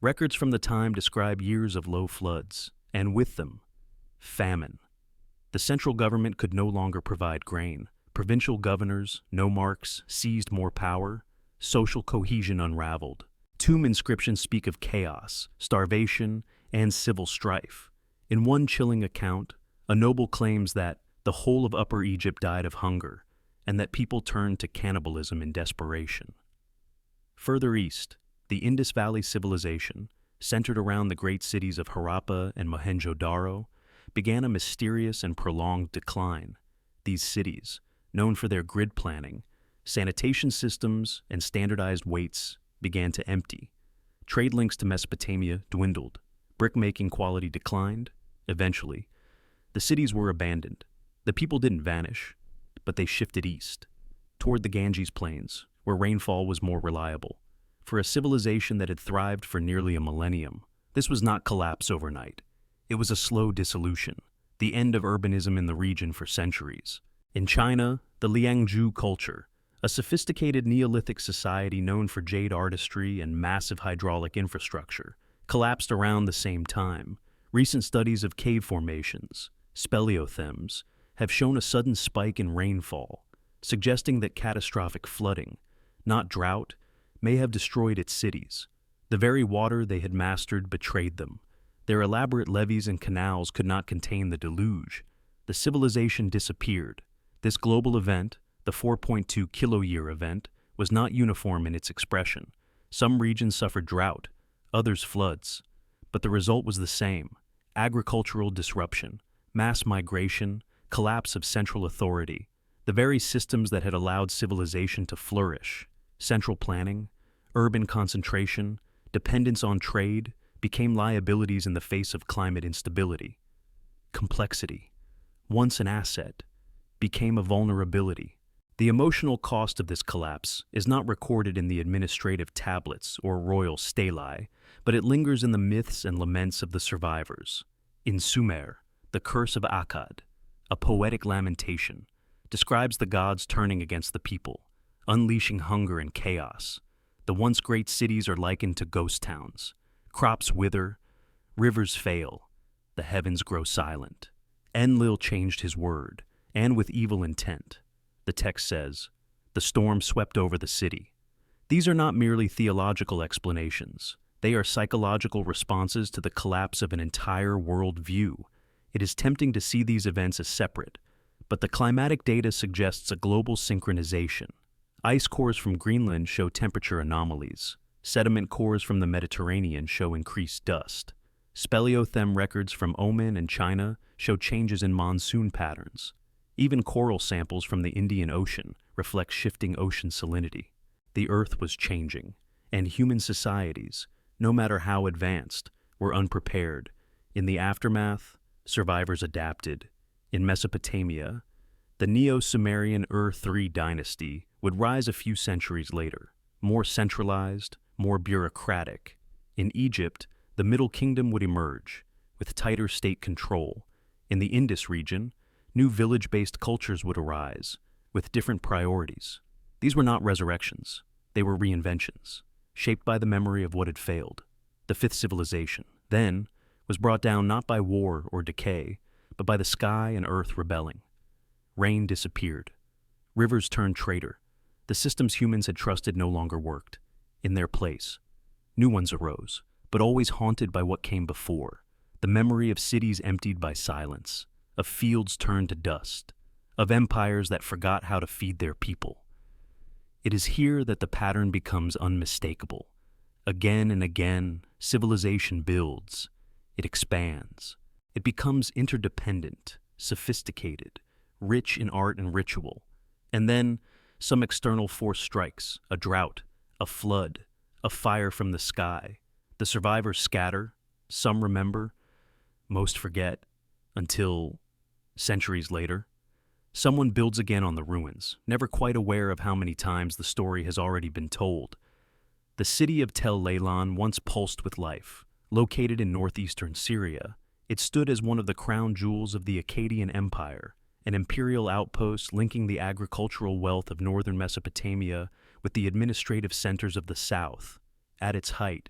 Records from the time describe years of low floods, and with them, famine. The central government could no longer provide grain. Provincial governors, nomarchs, seized more power. Social cohesion unraveled. Tomb inscriptions speak of chaos, starvation, and civil strife. In one chilling account, a noble claims that the whole of Upper Egypt died of hunger, and that people turned to cannibalism in desperation. Further east, the Indus Valley civilization, centered around the great cities of Harappa and Mohenjo-Daro, began a mysterious and prolonged decline. These cities, known for their grid planning, sanitation systems, and standardized weights, began to empty. Trade links to Mesopotamia dwindled. Brick-making quality declined. Eventually, the cities were abandoned. The people didn't vanish, but they shifted east, toward the Ganges Plains, where rainfall was more reliable. For a civilization that had thrived for nearly a millennium, this was not collapse overnight. It was a slow dissolution, the end of urbanism in the region for centuries. In China, the Liangzhu culture, a sophisticated Neolithic society known for jade artistry and massive hydraulic infrastructure, collapsed around the same time. Recent studies of cave formations, speleothems, have shown a sudden spike in rainfall, suggesting that catastrophic flooding, not drought, may have destroyed its cities. The very water they had mastered betrayed them. Their elaborate levees and canals could not contain the deluge. The civilization disappeared. This global event, the 4.2 kiloyear event, was not uniform in its expression. Some regions suffered drought, others floods. But the result was the same: agricultural disruption, mass migration, collapse of central authority. The very systems that had allowed civilization to flourish, central planning, urban concentration, dependence on trade, became liabilities in the face of climate instability. Complexity, once an asset, became a vulnerability. The emotional cost of this collapse is not recorded in the administrative tablets or royal stelae, but it lingers in the myths and laments of the survivors. In Sumer, the Curse of Akkad, a poetic lamentation, describes the gods turning against the people, unleashing hunger and chaos. The once great cities are likened to ghost towns. Crops wither, rivers fail, the heavens grow silent. Enlil changed his word, and with evil intent. The text says, "The storm swept over the city." These are not merely theological explanations. They are psychological responses to the collapse of an entire world view. It is tempting to see these events as separate, but the climatic data suggests a global synchronization. Ice cores from Greenland show temperature anomalies. Sediment cores from the Mediterranean show increased dust. Speleothem records from Oman and China show changes in monsoon patterns. Even coral samples from the Indian Ocean reflect shifting ocean salinity. The Earth was changing, and human societies, no matter how advanced, were unprepared. In the aftermath, survivors adapted. In Mesopotamia, the Neo-Sumerian Ur-III dynasty would rise a few centuries later, more centralized, more bureaucratic. In Egypt, the Middle Kingdom would emerge, with tighter state control. In the Indus region, new village-based cultures would arise, with different priorities. These were not resurrections, they were reinventions, shaped by the memory of what had failed. The fifth civilization, then, was brought down not by war or decay, but by the sky and earth rebelling. Rain disappeared. Rivers turned traitor. The systems humans had trusted no longer worked. In their place, new ones arose, but always haunted by what came before. The memory of cities emptied by silence, of fields turned to dust, of empires that forgot how to feed their people. It is here that the pattern becomes unmistakable. Again and again, civilization builds. It expands. It becomes interdependent, sophisticated, rich in art and ritual. And then, some external force strikes, a drought, a flood, a fire from the sky. The survivors scatter, some remember, most forget, until centuries later, someone builds again on the ruins, never quite aware of how many times the story has already been told. The city of Tel Leilan once pulsed with life. Located in northeastern Syria, it stood as one of the crown jewels of the Akkadian Empire, an imperial outpost linking the agricultural wealth of northern Mesopotamia with the administrative centers of the south. At its height,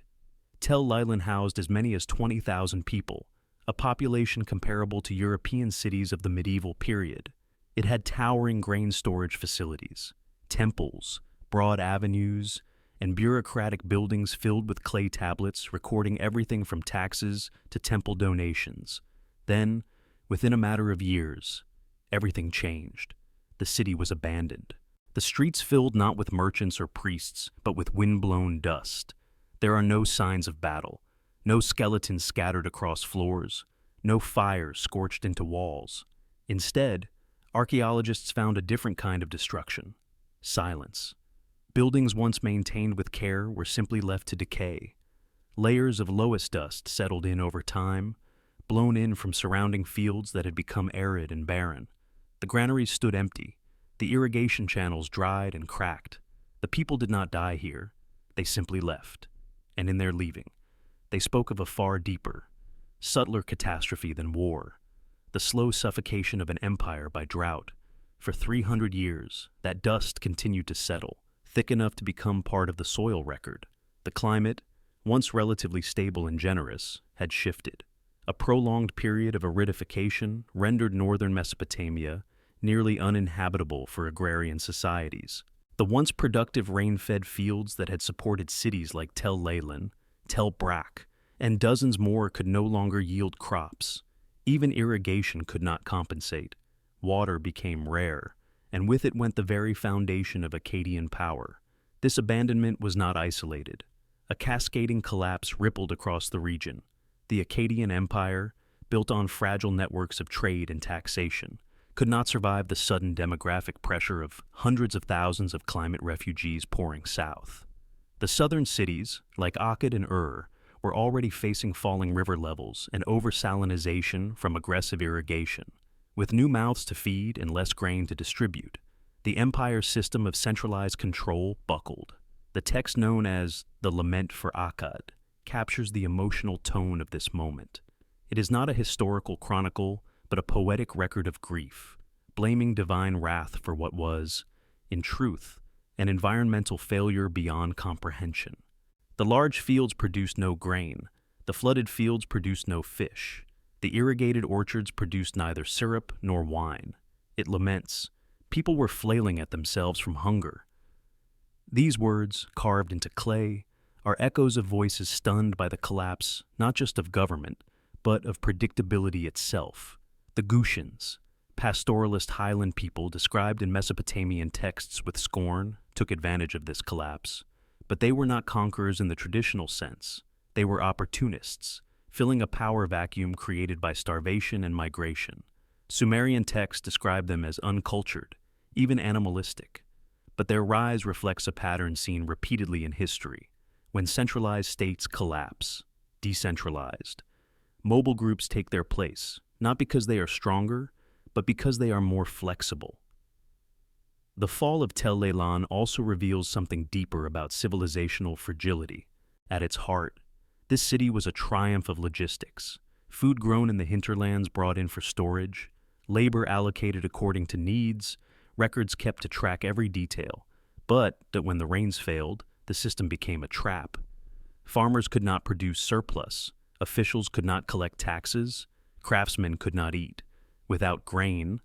Tel Leilan housed as many as 20,000 people, a population comparable to European cities of the medieval period. It had towering grain storage facilities, temples, broad avenues, and bureaucratic buildings filled with clay tablets recording everything from taxes to temple donations. Then, within a matter of years, everything changed. The city was abandoned. The streets filled not with merchants or priests, but with wind-blown dust. There are no signs of battle, no skeletons scattered across floors, no fires scorched into walls. Instead, archaeologists found a different kind of destruction: silence. Buildings once maintained with care were simply left to decay. Layers of loess dust settled in over time, blown in from surrounding fields that had become arid and barren. The granaries stood empty. The irrigation channels dried and cracked. The people did not die here. They simply left. And in their leaving, they spoke of a far deeper, subtler catastrophe than war: the slow suffocation of an empire by drought. For 300 years, that dust continued to settle, thick enough to become part of the soil record. The climate, once relatively stable and generous, had shifted. A prolonged period of aridification rendered northern Mesopotamia nearly uninhabitable for agrarian societies. The once productive rain-fed fields that had supported cities like Tel Leilan, Tel Brak, and dozens more could no longer yield crops. Even irrigation could not compensate. Water became rare, and with it went the very foundation of Akkadian power. This abandonment was not isolated. A cascading collapse rippled across the region. The Akkadian Empire, built on fragile networks of trade and taxation, could not survive the sudden demographic pressure of hundreds of thousands of climate refugees pouring south. The southern cities, like Akkad and were already facing falling river levels and over-salinization from aggressive irrigation. With new mouths to feed and less grain to distribute, the empire's system of centralized control buckled. The text known as the Lament for Akkad captures the emotional tone of this moment. It is not a historical chronicle, but a poetic record of grief, blaming divine wrath for what was, in truth, an environmental failure beyond comprehension. The large fields produced no grain. The flooded fields produced no fish. The irrigated orchards produced neither syrup nor wine. It laments. People were flailing at themselves from hunger. These words, carved into clay, are echoes of voices stunned by the collapse not just of government, but of predictability itself. The Gutians, pastoralist highland people described in Mesopotamian texts with scorn, took advantage of this collapse. But they were not conquerors in the traditional sense. They were opportunists, filling a power vacuum created by starvation and migration. Sumerian texts describe them as uncultured, even animalistic. But their rise reflects a pattern seen repeatedly in history. When centralized states collapse, decentralized, mobile groups take their place, not because they are stronger, but because they are more flexible. The fall of Tel Leilan also reveals something deeper about civilizational fragility. At its heart, this city was a triumph of logistics. Food grown in the hinterlands brought in for storage, labor allocated according to needs, records kept to track every detail. But that when the rains failed, the system became a trap. Farmers could not produce surplus, officials could not collect taxes, craftsmen could not eat. Without grain,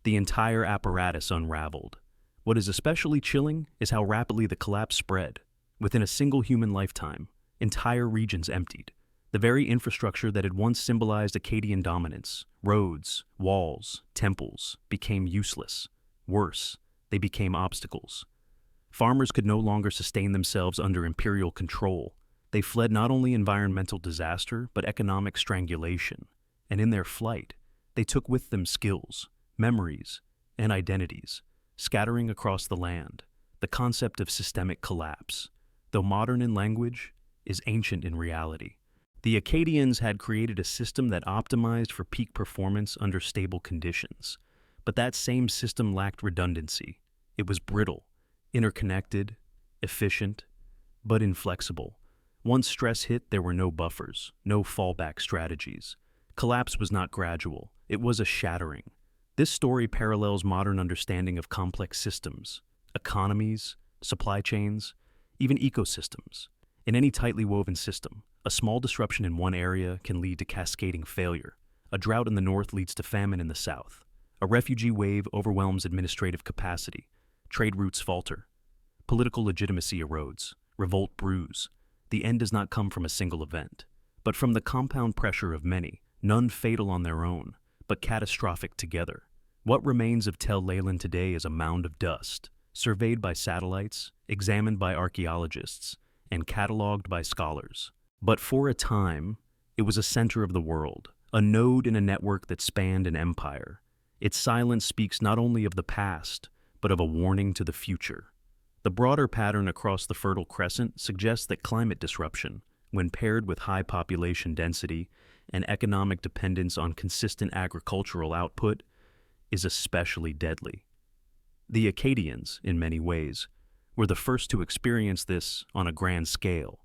the entire apparatus unraveled. What is especially chilling is how rapidly the collapse spread. Within a single human lifetime, entire regions emptied. The very infrastructure that had once symbolized Akkadian dominance, roads, walls, temples, became useless. Worse, they became obstacles. Farmers could no longer sustain themselves under imperial control. They fled not only environmental disaster, but economic strangulation. And in their flight, they took with them skills, memories, and identities, scattering across the land. The concept of systemic collapse, though modern in language, is ancient in reality. The Akkadians had created a system that optimized for peak performance under stable conditions. But that same system lacked redundancy. It was brittle, interconnected, efficient, but inflexible. Once stress hit, there were no buffers, no fallback strategies. Collapse was not gradual, it was a shattering. This story parallels modern understanding of complex systems, economies, supply chains, even ecosystems. In any tightly woven system, a small disruption in one area can lead to cascading failure. A drought in the north leads to famine in the south. A refugee wave overwhelms administrative capacity. Trade routes falter. Political legitimacy erodes. Revolt brews. The end does not come from a single event, but from the compound pressure of many, none fatal on their own, but catastrophic together. What remains of Tel Leilan today is a mound of dust, surveyed by satellites, examined by archaeologists, and catalogued by scholars. But for a time, it was a center of the world, a node in a network that spanned an empire. Its silence speaks not only of the past, but of a warning to the future. The broader pattern across the Fertile Crescent suggests that climate disruption, when paired with high population density and economic dependence on consistent agricultural output, is especially deadly. The Akkadians, in many ways, were the first to experience this on a grand scale,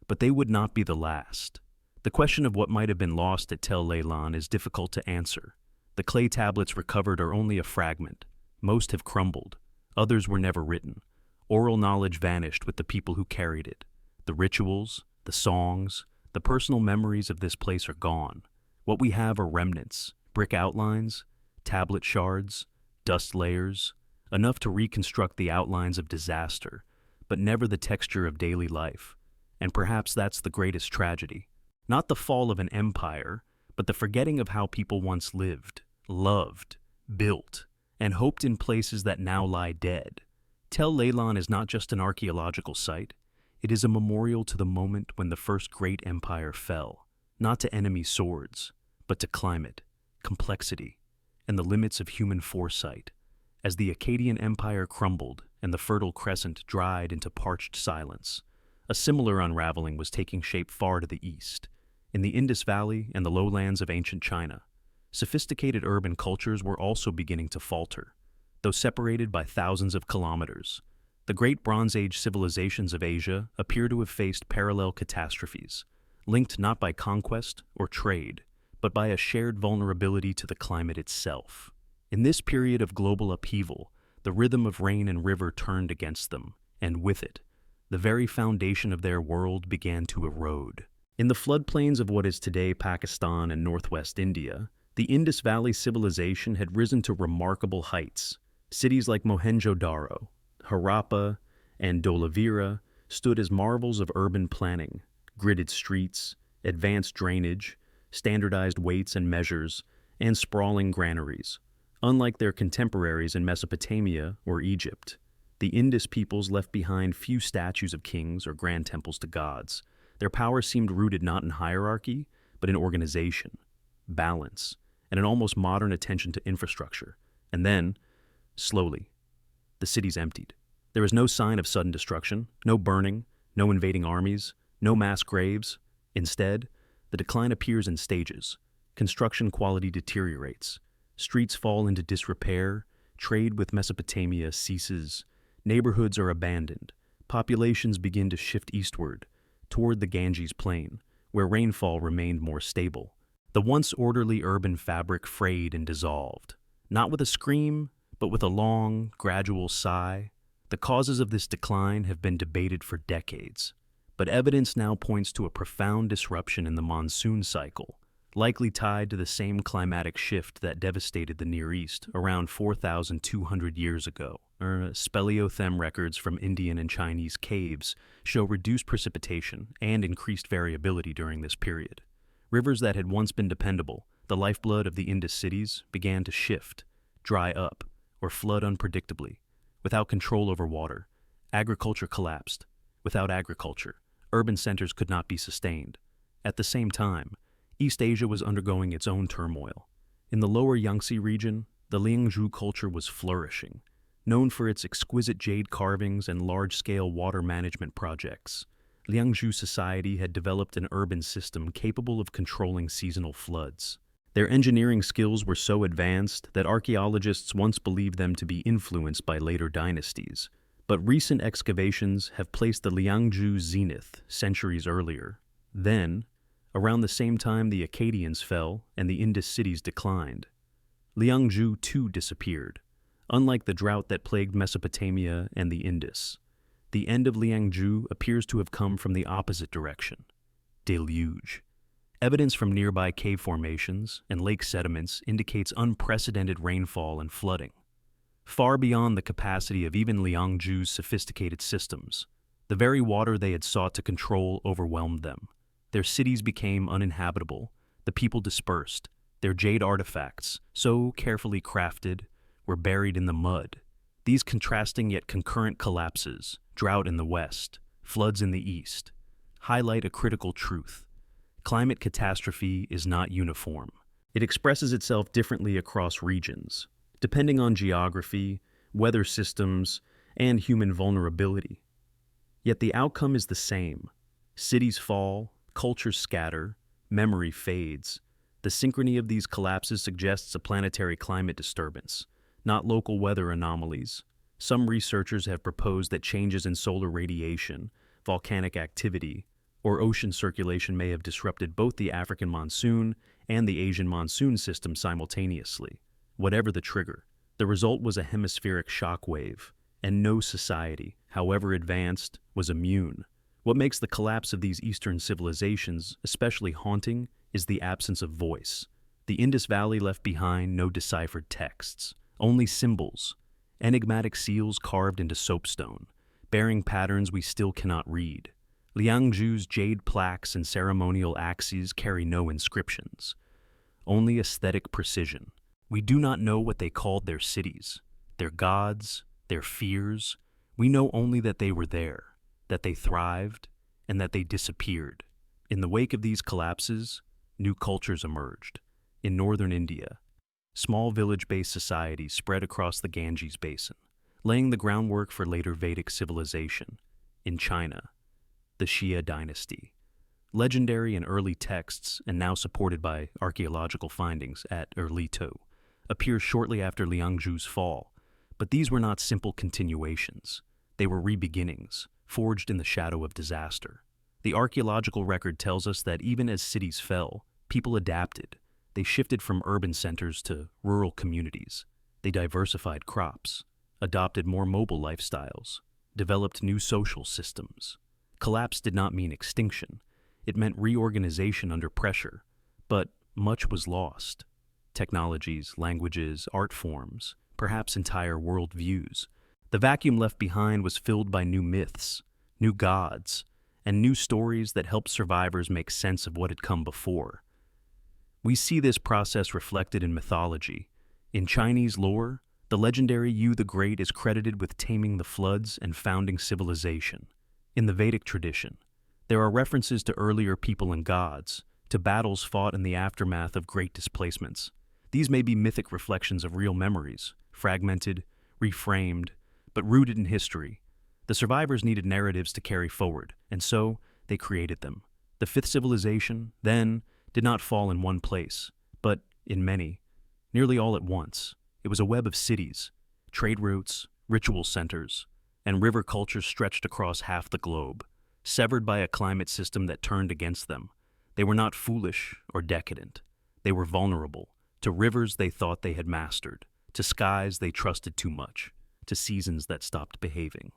but they would not be the last. The question of what might have been lost at Tel Leilan is difficult to answer. The clay tablets recovered are only a fragment. Most have crumbled. Others were never written. Oral knowledge vanished with the people who carried it. The rituals, the songs, the personal memories of this place are gone. What we have are remnants, brick outlines, tablet shards, dust layers, enough to reconstruct the outlines of disaster, but never the texture of daily life. And perhaps that's the greatest tragedy. Not the fall of an empire, but the forgetting of how people once lived, loved, built, and hoped in places that now lie dead. Tel Leilan is not just an archaeological site. It is a memorial to the moment when the first great empire fell, not to enemy swords, but to climate, complexity, and the limits of human foresight. As the Akkadian Empire crumbled and the Fertile Crescent dried into parched silence, a similar unraveling was taking shape far to the east. In the Indus Valley and the lowlands of ancient China, sophisticated urban cultures were also beginning to falter. Though separated by thousands of kilometers, the great Bronze Age civilizations of Asia appear to have faced parallel catastrophes, linked not by conquest or trade, but by a shared vulnerability to the climate itself. In this period of global upheaval, the rhythm of rain and river turned against them, and with it, the very foundation of their world began to erode. In the floodplains of what is today Pakistan and northwest India, the Indus Valley civilization had risen to remarkable heights. Cities like Mohenjo-Daro, Harappa, and Dholavira stood as marvels of urban planning, gridded streets, advanced drainage, standardized weights and measures, and sprawling granaries. Unlike their contemporaries in Mesopotamia or Egypt, the Indus peoples left behind few statues of kings or grand temples to gods. Their power seemed rooted not in hierarchy, but in organization, balance, and an almost modern attention to infrastructure. And then, slowly, the cities emptied. There was no sign of sudden destruction, no burning, no invading armies, no mass graves. Instead, the decline appears in stages. Construction quality deteriorates. Streets fall into disrepair. Trade with Mesopotamia ceases. Neighborhoods are abandoned. Populations begin to shift eastward, toward the Ganges Plain, where rainfall remained more stable. The once orderly urban fabric frayed and dissolved, not with a scream, but with a long, gradual sigh. The causes of this decline have been debated for decades, but evidence now points to a profound disruption in the monsoon cycle, likely tied to the same climatic shift that devastated the Near East around 4,200 years ago. Speleothem records from Indian and Chinese caves show reduced precipitation and increased variability during this period. Rivers that had once been dependable, the lifeblood of the Indus cities, began to shift, dry up, or flood unpredictably. Without control over water, agriculture collapsed. Without agriculture, urban centers could not be sustained. At the same time, East Asia was undergoing its own turmoil. In the lower Yangtze region, the Liangzhu culture was flourishing, known for its exquisite jade carvings and large-scale water management projects. Liangzhu society had developed an urban system capable of controlling seasonal floods. Their engineering skills were so advanced that archaeologists once believed them to be influenced by later dynasties. But recent excavations have placed the Liangzhu zenith centuries earlier. Then, around the same time the Akkadians fell and the Indus cities declined, Liangzhu too disappeared, unlike the drought that plagued Mesopotamia and the Indus. The end of Liangzhu appears to have come from the opposite direction: deluge. Evidence from nearby cave formations and lake sediments indicates unprecedented rainfall and flooding, far beyond the capacity of even Liangzhu's sophisticated systems. The very water they had sought to control overwhelmed them. Their cities became uninhabitable, the people dispersed. Their jade artifacts, so carefully crafted, were buried in the mud. These contrasting yet concurrent collapses, drought in the west, floods in the east, highlight a critical truth. Climate catastrophe is not uniform. It expresses itself differently across regions, depending on geography, weather systems, and human vulnerability. Yet the outcome is the same. Cities fall, cultures scatter, memory fades. The synchrony of these collapses suggests a planetary climate disturbance, not local weather anomalies. Some researchers have proposed that changes in solar radiation, volcanic activity, or ocean circulation may have disrupted both the African monsoon and the Asian monsoon system simultaneously. Whatever the trigger, the result was a hemispheric shock wave, and no society, however advanced, was immune. What makes the collapse of these Eastern civilizations especially haunting is the absence of voice. The Indus Valley left behind no deciphered texts, only symbols, enigmatic seals carved into soapstone, bearing patterns we still cannot read. Liangzhu's jade plaques and ceremonial axes carry no inscriptions, only aesthetic precision. We do not know what they called their cities, their gods, their fears. We know only that they were there, that they thrived, and that they disappeared. In the wake of these collapses, new cultures emerged. In northern India, small village-based societies spread across the Ganges basin, laying the groundwork for later Vedic civilization. In China, the Xia dynasty, legendary in early texts and now supported by archaeological findings at Erlito, appears shortly after Liangzhu's fall. But these were not simple continuations. They were re-beginnings, forged in the shadow of disaster. The archaeological record tells us that even as cities fell, people adapted. They shifted from urban centers to rural communities. They diversified crops, adopted more mobile lifestyles, developed new social systems. Collapse did not mean extinction. It meant reorganization under pressure. But much was lost. Technologies, languages, art forms, perhaps entire worldviews. The vacuum left behind was filled by new myths, new gods, and new stories that helped survivors make sense of what had come before. We see this process reflected in mythology. In Chinese lore, the legendary Yu the Great is credited with taming the floods and founding civilization. In the Vedic tradition, there are references to earlier people and gods, to battles fought in the aftermath of great displacements. These may be mythic reflections of real memories, fragmented, reframed, but rooted in history. The survivors needed narratives to carry forward, and so they created them. The fifth civilization, then, did not fall in one place, but in many, nearly all at once. It was a web of cities, trade routes, ritual centers, and river cultures stretched across half the globe, severed by a climate system that turned against them. They were not foolish or decadent. They were vulnerable to rivers they thought they had mastered, to skies they trusted too much, to seasons that stopped behaving.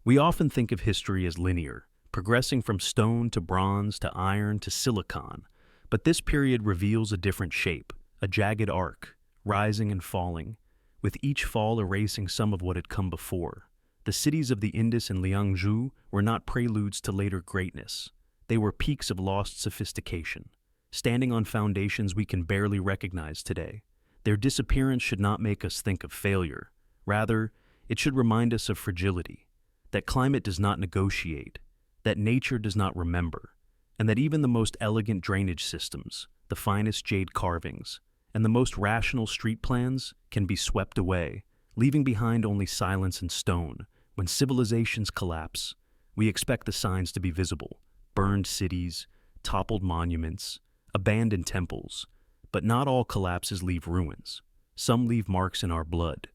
We often think of history as linear, progressing from stone to bronze to iron to silicon, but this period reveals a different shape, a jagged arc, rising and falling, with each fall erasing some of what had come before. The cities of the Indus and Liangzhu were not preludes to later greatness. They were peaks of lost sophistication, standing on foundations we can barely recognize today. Their disappearance should not make us think of failure. Rather, it should remind us of fragility, that climate does not negotiate, that nature does not remember, and that even the most elegant drainage systems, the finest jade carvings, and the most rational street plans can be swept away, leaving behind only silence and stone. When civilizations collapse, We expect the signs to be visible: burned cities, toppled monuments, abandoned temples. But not all collapses leave ruins. Some leave marks in our blood,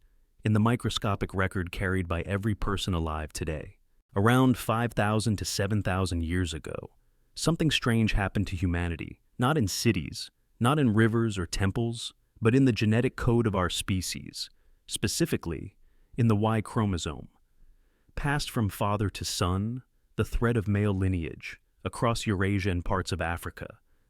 in the microscopic record carried by every person alive today. Around 5,000 to 7,000 years ago, something strange happened to humanity, not in cities, not in rivers or temples, but in the genetic code of our species, specifically in the Y chromosome. Passed from father to son, the thread of male lineage, across Eurasia and parts of Africa,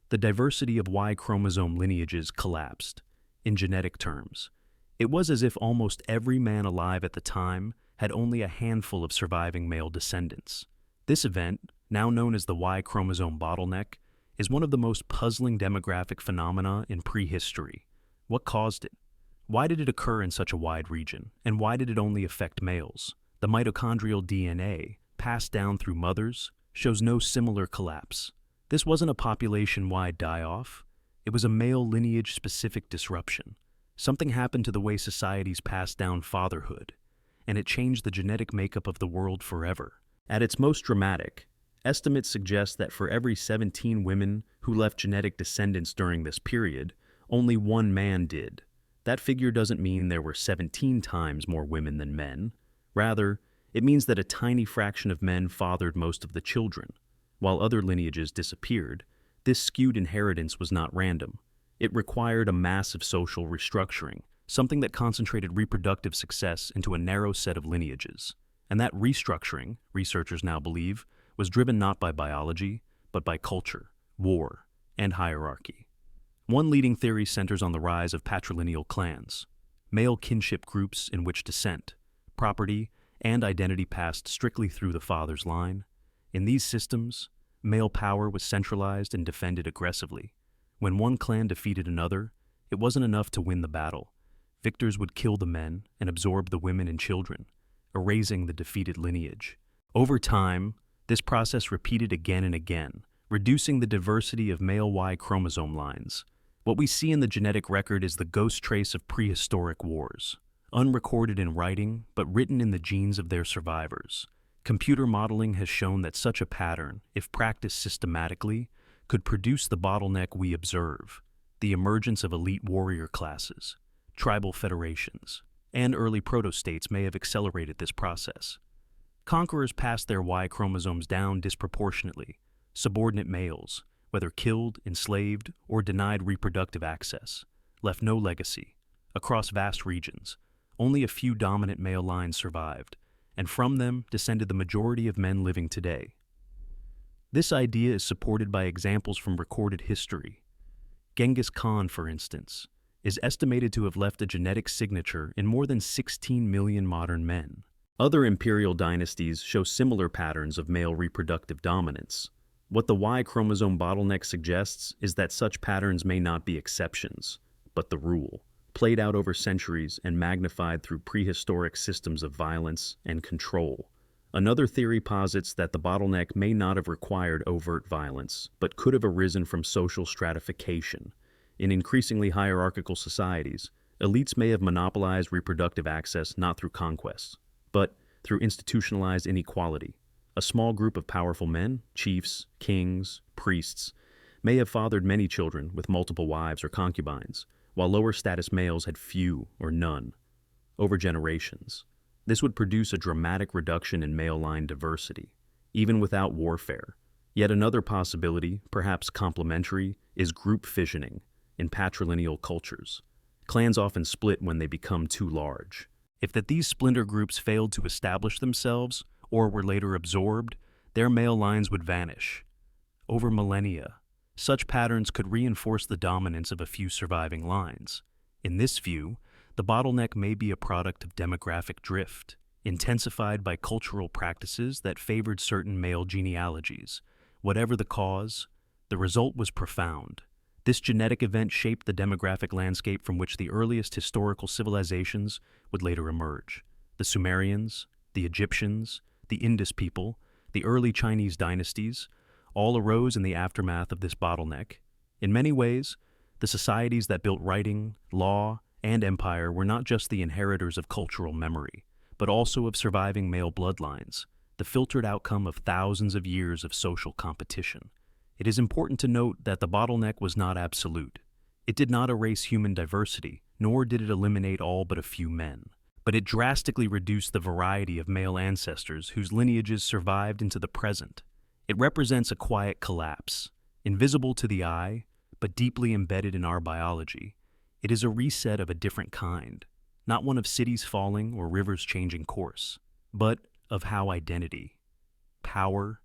the diversity of Y chromosome lineages collapsed. In genetic terms, it was as if almost every man alive at the time had only a handful of surviving male descendants. This event, now known as the Y chromosome bottleneck, is one of the most puzzling demographic phenomena in prehistory. What caused it? Why did it occur in such a wide region? And why did it only affect males? The mitochondrial DNA, passed down through mothers, shows no similar collapse. This wasn't a population-wide die-off. It was a male lineage-specific disruption. Something happened to the way societies passed down fatherhood, and it changed the genetic makeup of the world forever. At its most dramatic, estimates suggest that for every 17 women who left genetic descendants during this period, only one man did. That figure doesn't mean there were 17 times more women than men. Rather, it means that a tiny fraction of men fathered most of the children. While other lineages disappeared, this skewed inheritance was not random. It required a massive social restructuring, something that concentrated reproductive success into a narrow set of lineages. And that restructuring, researchers now believe, was driven not by biology, but by culture, war, and hierarchy. One leading theory centers on the rise of patrilineal clans, male kinship groups in which descent, property, and identity passed strictly through the father's line. In these systems, male power was centralized and defended aggressively. When one clan defeated another, it wasn't enough to win the battle. Victors would kill the men and absorb the women and children, erasing the defeated lineage. Over time, this process repeated again and again, reducing the diversity of male Y chromosome lines. What we see in the genetic record is the ghost trace of prehistoric wars, unrecorded in writing but written in the genes of their survivors. Computer modeling has shown that such a pattern, if practiced systematically, could produce the bottleneck we observe: the emergence of elite warrior classes, tribal federations, and early proto-states may have accelerated this process. Conquerors passed their Y chromosomes down disproportionately. Subordinate males, whether killed, enslaved, or denied reproductive access, left no legacy. Across vast regions, only a few dominant male lines survived, and from them descended the majority of men living today. This idea is supported by examples from recorded history. Genghis Khan, for instance, is estimated to have left a genetic signature in more than 16 million modern men. Other imperial dynasties show similar patterns of male reproductive dominance. What the Y chromosome bottleneck suggests is that such patterns may not be exceptions, but the rule, played out over centuries and magnified through prehistoric systems of violence and control. Another theory posits that the bottleneck may not have required overt violence, but could have arisen from social stratification. In increasingly hierarchical societies, elites may have monopolized reproductive access not through conquest, but through institutionalized inequality. A small group of powerful men, chiefs, kings, priests, may have fathered many children with multiple wives or concubines, while lower status males had few or none. Over generations, this would produce a dramatic reduction in male line diversity, even without warfare. Yet another possibility, perhaps complementary, is group fissioning in patrilineal cultures. Clans often split when they become too large. If these splinter groups failed to establish themselves or were later absorbed, their male lines would vanish. Over millennia, such patterns could reinforce the dominance of a few surviving lines. In this view, the bottleneck may be a product of demographic drift, intensified by cultural practices that favored certain male genealogies. Whatever the cause, the result was profound. This genetic event shaped the demographic landscape from which the earliest historical civilizations would later emerge. The Sumerians, the Egyptians, the Indus people, the early Chinese dynasties, all arose in the aftermath of this bottleneck. In many ways, the societies that built writing, law, and empire were not just the inheritors of cultural memory, but also of surviving male bloodlines. the filtered outcome of thousands of years of social competition. It is important to note that the bottleneck was not absolute. It did not erase human diversity, nor did it eliminate all but a few men. But it drastically reduced the variety of male ancestors whose lineages survived into the present. It represents a quiet collapse, invisible to the eye, but deeply embedded in our biology. It is a reset of a different kind, not one of cities falling or rivers changing course, but of how identity, power,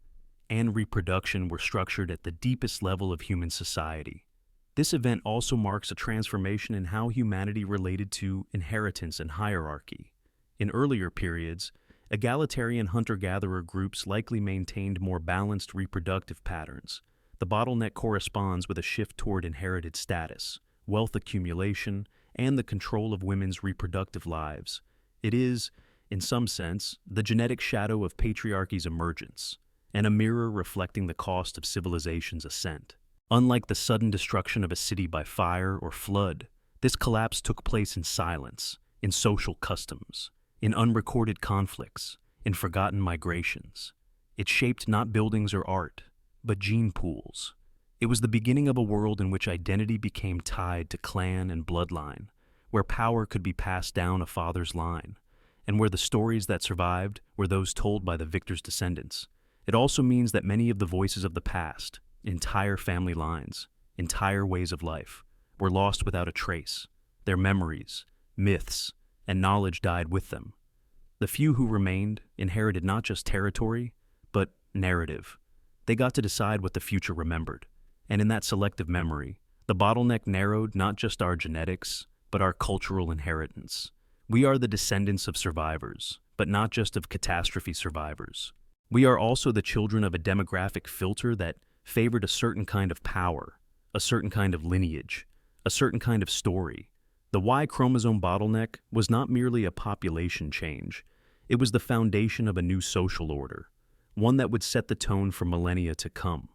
and reproduction were structured at the deepest level of human society. This event also marks a transformation in how humanity related to inheritance and hierarchy. In earlier periods, egalitarian hunter-gatherer groups likely maintained more balanced reproductive patterns. The bottleneck corresponds with a shift toward inherited status, wealth accumulation, and the control of women's reproductive lives. It is, in some sense, the genetic shadow of patriarchy's emergence, and a mirror reflecting the cost of civilization's ascent. Unlike the sudden destruction of a city by fire or flood, this collapse took place in silence, in social customs, in unrecorded conflicts, in forgotten migrations. It shaped not buildings or art, but gene pools. It was the beginning of a world in which identity became tied to clan and bloodline, where power could be passed down a father's line, and where the stories that survived were those told by the victor's descendants. It also means that many of the voices of the past, entire family lines, entire ways of life, were lost without a trace. Their memories, myths, and knowledge died with them. The few who remained inherited not just territory, but narrative. They got to decide what the future remembered. And in that selective memory, the bottleneck narrowed not just our genetics, but our cultural inheritance. We are the descendants of survivors, but not just of catastrophe survivors. We are also the children of a demographic filter that favored a certain kind of power, a certain kind of lineage, a certain kind of story. The Y chromosome bottleneck was not merely a population change. It was the foundation of a new social order, one that would set the tone for millennia to come.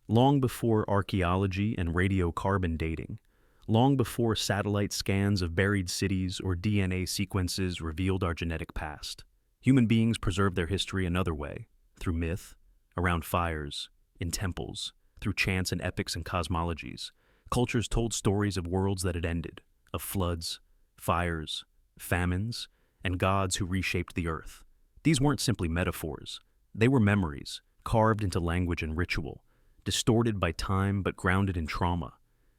Long before archaeology and radiocarbon dating, long before satellite scans of buried cities or DNA sequences revealed our genetic past, human beings preserved their history another way, through myth, around fires, in temples, through chants and epics and cosmologies. Cultures told stories of worlds that had ended, of floods, fires, famines, and gods who reshaped the earth. These weren't simply metaphors. They were memories, carved into language and ritual, distorted by time but grounded in trauma.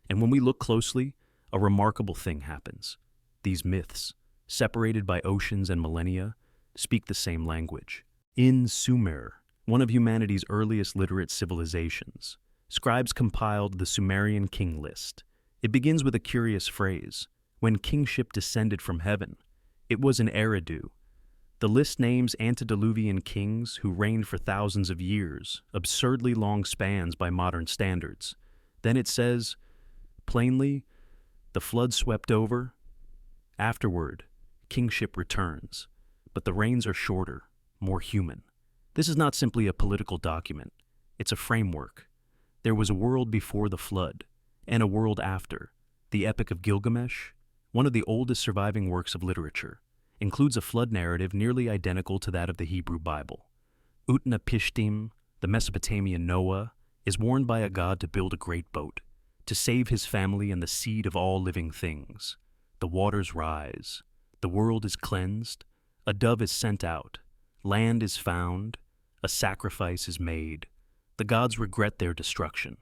And when we look closely, a remarkable thing happens. These myths, separated by oceans and millennia, speak the same language. In Sumer, one of humanity's earliest literate civilizations, scribes compiled the Sumerian king list. It begins with a curious phrase: when kingship descended from heaven. It was an Eridu. The list names antediluvian kings who reigned for thousands of years, absurdly long spans by modern standards. Then it says, plainly, the flood swept over. Afterward, kingship returns, but the reigns are shorter, more human. This is not simply a political document. It's a framework. There was a world before the flood, and a world after. The Epic of Gilgamesh, one of the oldest surviving works of literature, includes a flood narrative nearly identical to that of the Hebrew Bible. Utnapishtim, the Mesopotamian Noah, is warned by a god to build a great boat, to save his family and the seed of all living things. The waters rise, the world is cleansed, a dove is sent out, land is found, a sacrifice is made. The gods regret their destruction.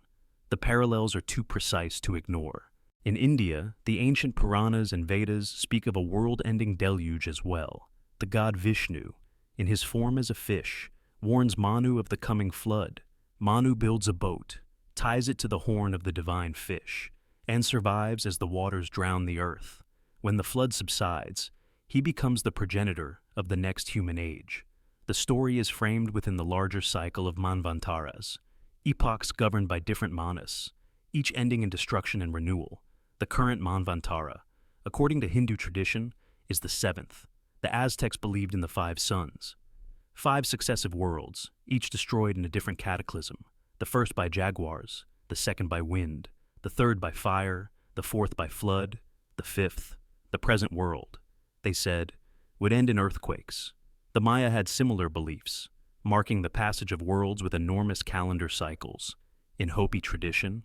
The parallels are too precise to ignore. In India, the ancient Puranas and Vedas speak of a world-ending deluge as well. The god Vishnu, in his form as a fish, warns Manu of the coming flood. Manu builds a boat, ties it to the horn of the divine fish, and survives as the waters drown the earth. When the flood subsides, he becomes the progenitor of the next human age. The story is framed within the larger cycle of Manvantaras, epochs governed by different manas, each ending in destruction and renewal. The current Manvantara, according to Hindu tradition, is the seventh. The Aztecs believed in the 5 suns. 5 successive worlds, each destroyed in a different cataclysm. The first by jaguars, the second by wind, the third by fire, the fourth by flood, the fifth, the present world, they said, would end in earthquakes. The Maya had similar beliefs. marking the passage of worlds with enormous calendar cycles. In Hopi tradition,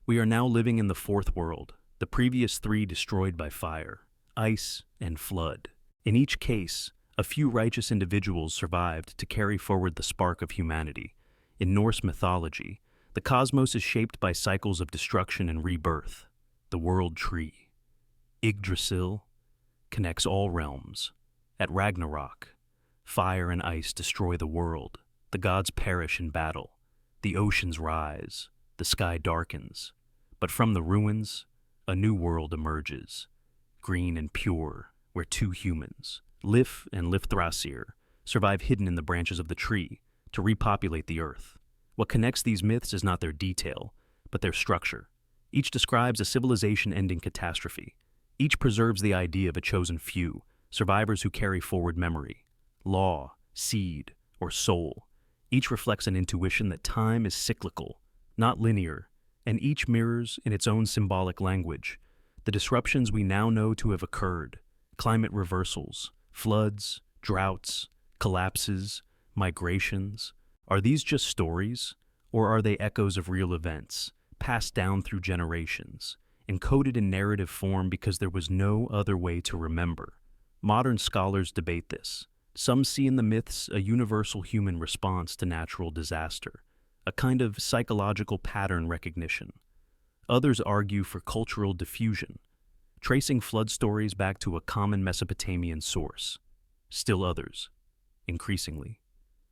we are now living in the fourth world, the previous three destroyed by fire, ice, and flood. In each case, a few righteous individuals survived to carry forward the spark of humanity. In Norse mythology, the cosmos is shaped by cycles of destruction and rebirth. The world tree, Yggdrasil, connects all realms. At Ragnarok, fire and ice destroy the world. The gods perish in battle. The oceans rise. The sky darkens. But from the ruins, a new world emerges, green and pure, where two humans, Lif and Lifthrasir, survive hidden in the branches of the tree to repopulate the earth. What connects these myths is not their detail, but their structure. Each describes a civilization-ending catastrophe. Each preserves the idea of a chosen few, survivors who carry forward memory, law, seed, or soul. Each reflects an intuition that time is cyclical, not linear, and each mirrors, in its own symbolic language, the disruptions we now know to have occurred: climate reversals, floods, droughts, collapses, migrations. Are these just stories, or are they echoes of real events, passed down through generations, encoded in narrative form because there was no other way to remember? Modern scholars debate this. Some see in the myths a universal human response to natural disaster, a kind of psychological pattern recognition. Others argue for cultural diffusion, tracing flood stories back to a common Mesopotamian source. Still others, increasingly,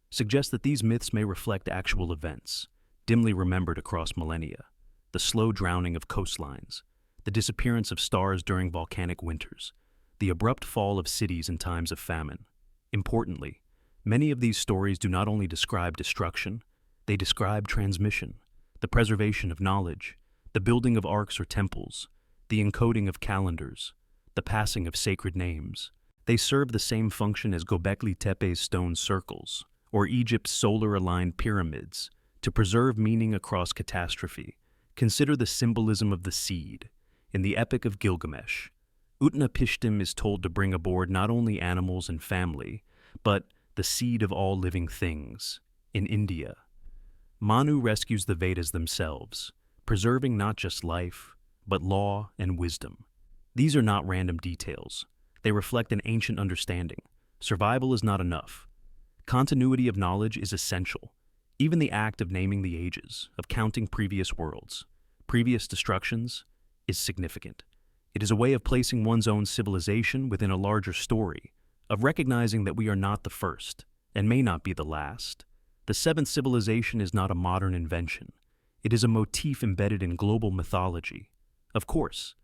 suggest that these myths may reflect actual events, dimly remembered across millennia: the slow drowning of coastlines, the disappearance of stars during volcanic winters, the abrupt fall of cities in times of famine. Importantly, many of these stories do not only describe destruction, they describe transmission, the preservation of knowledge, the building of arks or temples, the encoding of calendars, the passing of sacred names. They serve the same function as Göbekli Tepe's stone circles, or Egypt's solar-aligned pyramids, to preserve meaning across catastrophe. Consider the symbolism of the seed. In the Epic of Gilgamesh, Utnapishtim is told to bring aboard not only animals and family, but the seed of all living things. In India, Manu rescues the Vedas themselves, preserving not just life, but law and wisdom. These are not random details. They reflect an ancient understanding. Survival is not enough. Continuity of knowledge is essential. Even the act of naming the ages, of counting previous worlds, previous destructions, is significant. It is a way of placing one's own civilization within a larger story, of recognizing that we are not the first, and may not be the last. The seventh civilization is not a modern invention. It is a motif embedded in global mythology. Of course,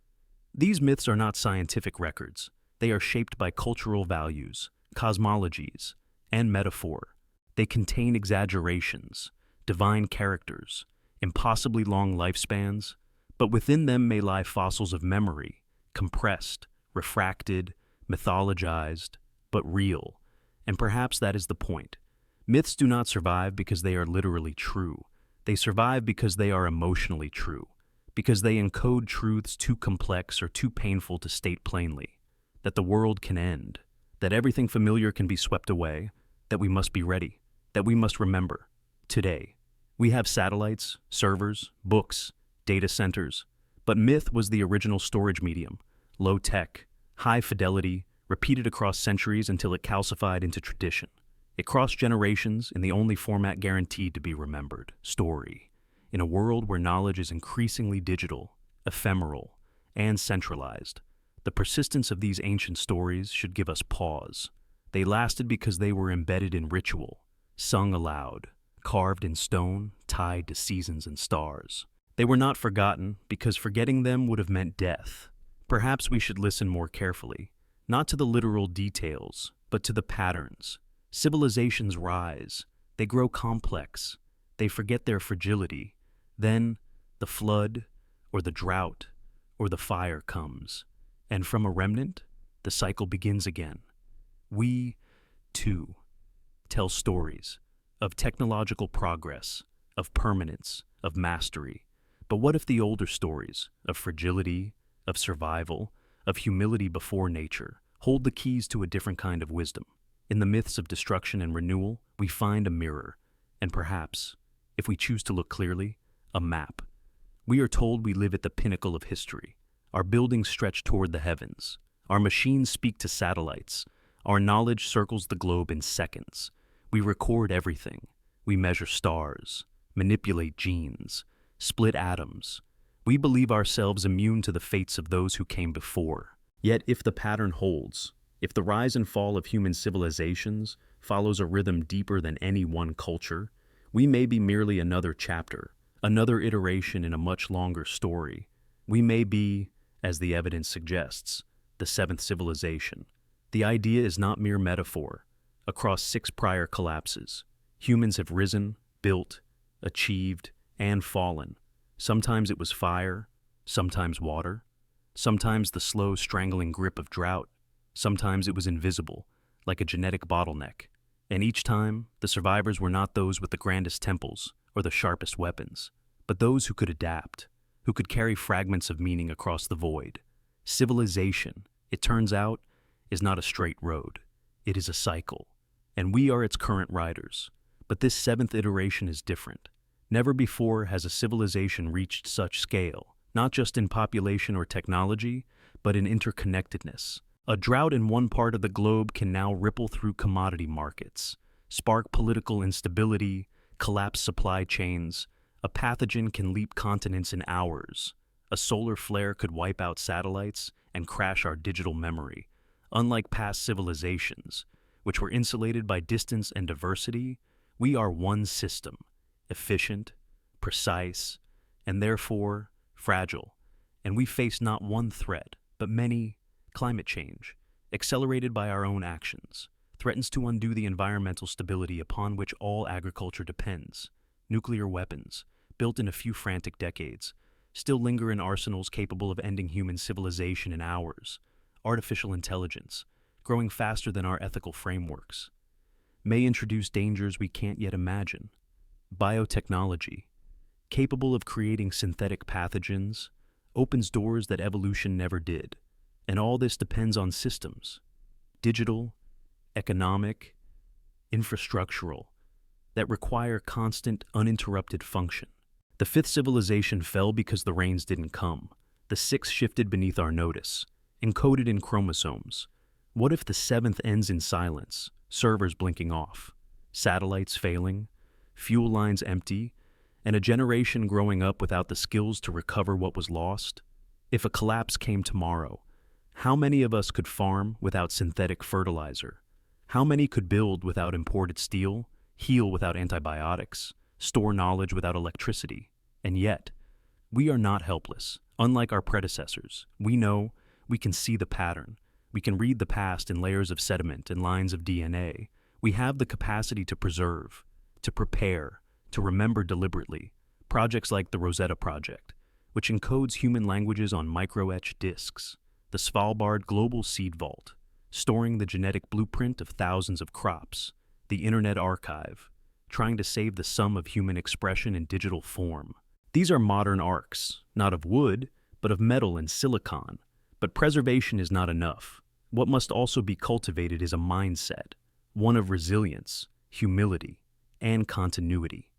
these myths are not scientific records. They are shaped by cultural values, cosmologies, and metaphor. They contain exaggerations, divine characters, impossibly long lifespans, but within them may lie fossils of memory, compressed, refracted, mythologized, but real. And perhaps that is the point. Myths do not survive because they are literally true. They survive because they are emotionally true, because they encode truths too complex or too painful to state plainly. That the world can end, that everything familiar can be swept away, that we must be ready, that we must remember. Today, we have satellites, servers, books, data centers, but myth was the original storage medium, low tech, high fidelity, repeated across centuries until it calcified into tradition. It crossed generations in the only format guaranteed to be remembered: story. In a world where knowledge is increasingly digital, ephemeral, and centralized, the persistence of these ancient stories should give us pause. They lasted because they were embedded in ritual, sung aloud, carved in stone, tied to seasons and stars. They were not forgotten because forgetting them would have meant death. Perhaps we should listen more carefully, not to the literal details, but to the patterns. Civilizations rise, they grow complex, they forget their fragility. Then the flood, or the drought, or the fire comes, and from a remnant, the cycle begins again. We, too, tell stories of technological progress, of permanence, of mastery. But what if the older stories of fragility, of survival, of humility before nature hold the keys to a different kind of wisdom? In the myths of destruction and renewal, we find a mirror, and perhaps, if we choose to look clearly, a map. We are told we live at the pinnacle of history. Our buildings stretch toward the heavens. Our machines speak to satellites. Our knowledge circles the globe in seconds. We record everything. We measure stars, manipulate genes, split atoms. We believe ourselves immune to the fates of those who came before. Yet if the pattern holds, if the rise and fall of human civilizations follows a rhythm deeper than any one culture, we may be merely another chapter, another iteration in a much longer story. We may be, as the evidence suggests, the seventh civilization. The idea is not mere metaphor. Across 6 prior collapses, humans have risen, built, achieved, and fallen. Sometimes it was fire, sometimes water, sometimes the slow, strangling grip of drought, sometimes it was invisible, like a genetic bottleneck. And each time, the survivors were not those with the grandest temples or the sharpest weapons, but those who could adapt, who could carry fragments of meaning across the void. Civilization, it turns out, is not a straight road. It is a cycle, and we are its current riders. But this 7th iteration is different. Never before has a civilization reached such scale, not just in population or technology, but in interconnectedness. A drought in one part of the globe can now ripple through commodity markets, spark political instability, collapse supply chains. A pathogen can leap continents in hours. A solar flare could wipe out satellites and crash our digital memory. Unlike past civilizations, which were insulated by distance and diversity, we are one system, efficient, precise, and therefore fragile. And we face not one threat, but many. Climate change, accelerated by our own actions, threatens to undo the environmental stability upon which all agriculture depends. Nuclear weapons, built in a few frantic decades, still linger in arsenals capable of ending human civilization in hours. Artificial intelligence, growing faster than our ethical frameworks, may introduce dangers we can't yet imagine. Biotechnology, capable of creating synthetic pathogens, opens doors that evolution never did. And all this depends on systems, digital, economic, infrastructural, that require constant, uninterrupted function. The 5th civilization fell because the rains didn't come. The 6th shifted beneath our notice, encoded in chromosomes. What if the 7th ends in silence, servers blinking off, satellites failing, fuel lines empty, and a generation growing up without the skills to recover what was lost? If a collapse came tomorrow, how many of us could farm without synthetic fertilizer? How many could build without imported steel, heal without antibiotics, store knowledge without electricity? And yet, we are not helpless. Unlike our predecessors, we know, we can see the pattern. We can read the past in layers of sediment and lines of DNA. We have the capacity to preserve, to prepare, to remember deliberately. Projects like the Rosetta Project, which encodes human languages on micro-etched disks. The Svalbard Global Seed Vault, storing the genetic blueprint of thousands of crops. The Internet Archive, trying to save the sum of human expression in digital form. These are modern arcs, not of wood, but of metal and silicon. But preservation is not enough. What must also be cultivated is a mindset, one of resilience, humility, and continuity.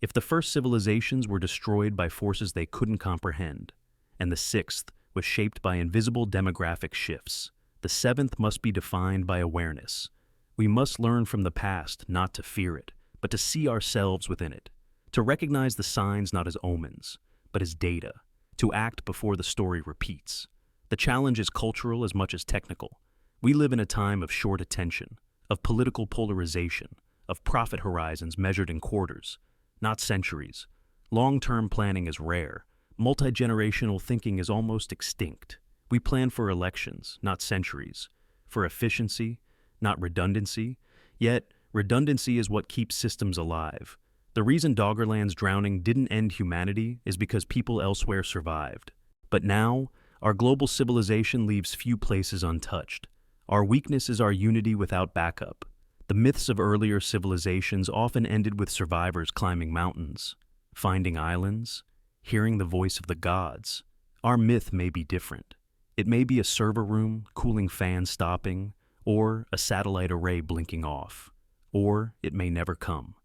If the first civilizations were destroyed by forces they couldn't comprehend, and the 6th was shaped by invisible demographic shifts, the 7th must be defined by awareness. We must learn from the past not to fear it, but to see ourselves within it, to recognize the signs not as omens, but as data, to act before the story repeats. The challenge is cultural as much as technical. We live in a time of short attention, of political polarization, of profit horizons measured in quarters, not centuries. Long-term planning is rare. Multi-generational thinking is almost extinct. We plan for elections, not centuries, for efficiency, not redundancy. Yet, redundancy is what keeps systems alive. The reason Doggerland's drowning didn't end humanity is because people elsewhere survived. But now, our global civilization leaves few places untouched. Our weakness is our unity without backup. The myths of earlier civilizations often ended with survivors climbing mountains, finding islands, hearing the voice of the gods. Our myth may be different. It may be a server room, cooling fan stopping, or a satellite array blinking off. or it may never come.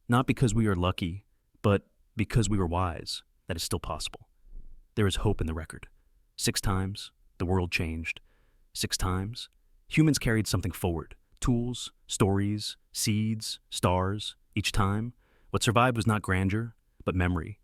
Not because we are lucky, but because we were wise. That is still possible. There is hope in the record. 6 times, the world changed. 6 times, humans carried something forward. Tools, stories, seeds, stars. Each time, what survived was not grandeur, but memory.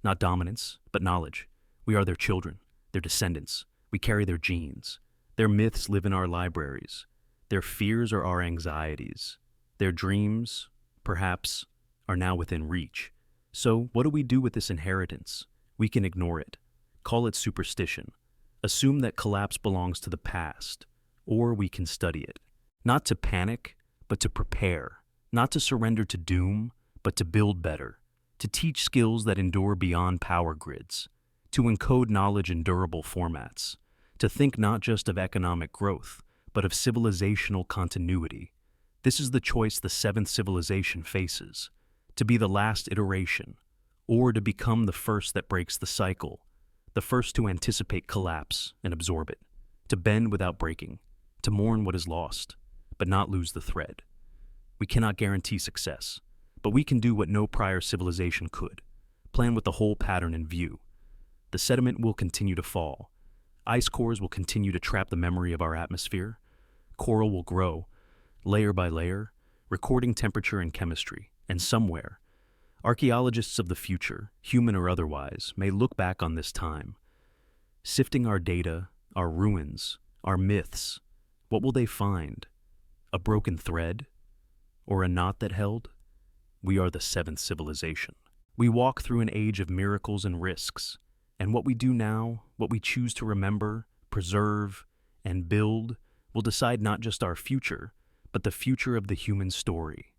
Not dominance, but knowledge. We are their children, their descendants. We carry their genes. Their myths live in our libraries. Their fears are our anxieties. Their dreams, perhaps, are now within reach. So, what do we do with this inheritance? We can ignore it, call it superstition, assume that collapse belongs to the past, or we can study it. Not to panic, but to prepare. Not to surrender to doom, but to build better. To teach skills that endure beyond power grids. To encode knowledge in durable formats. To think not just of economic growth, but of civilizational continuity. This is the choice the 7th civilization faces. To be the last iteration, or to become the first that breaks the cycle, the first to anticipate collapse and absorb it, to bend without breaking, to mourn what is lost, but not lose the thread. We cannot guarantee success, but we can do what no prior civilization could, plan with the whole pattern in view. The sediment will continue to fall. Ice cores will continue to trap the memory of our atmosphere. Coral will grow, layer by layer, recording temperature and chemistry. And somewhere, archaeologists of the future, human or otherwise, may look back on this time. Sifting our data, our ruins, our myths, what will they find? A broken thread? Or a knot that held? We are the 7th civilization. We walk through an age of miracles and risks, and what we do now, what we choose to remember, preserve, and build, will decide not just our future, but the future of the human story.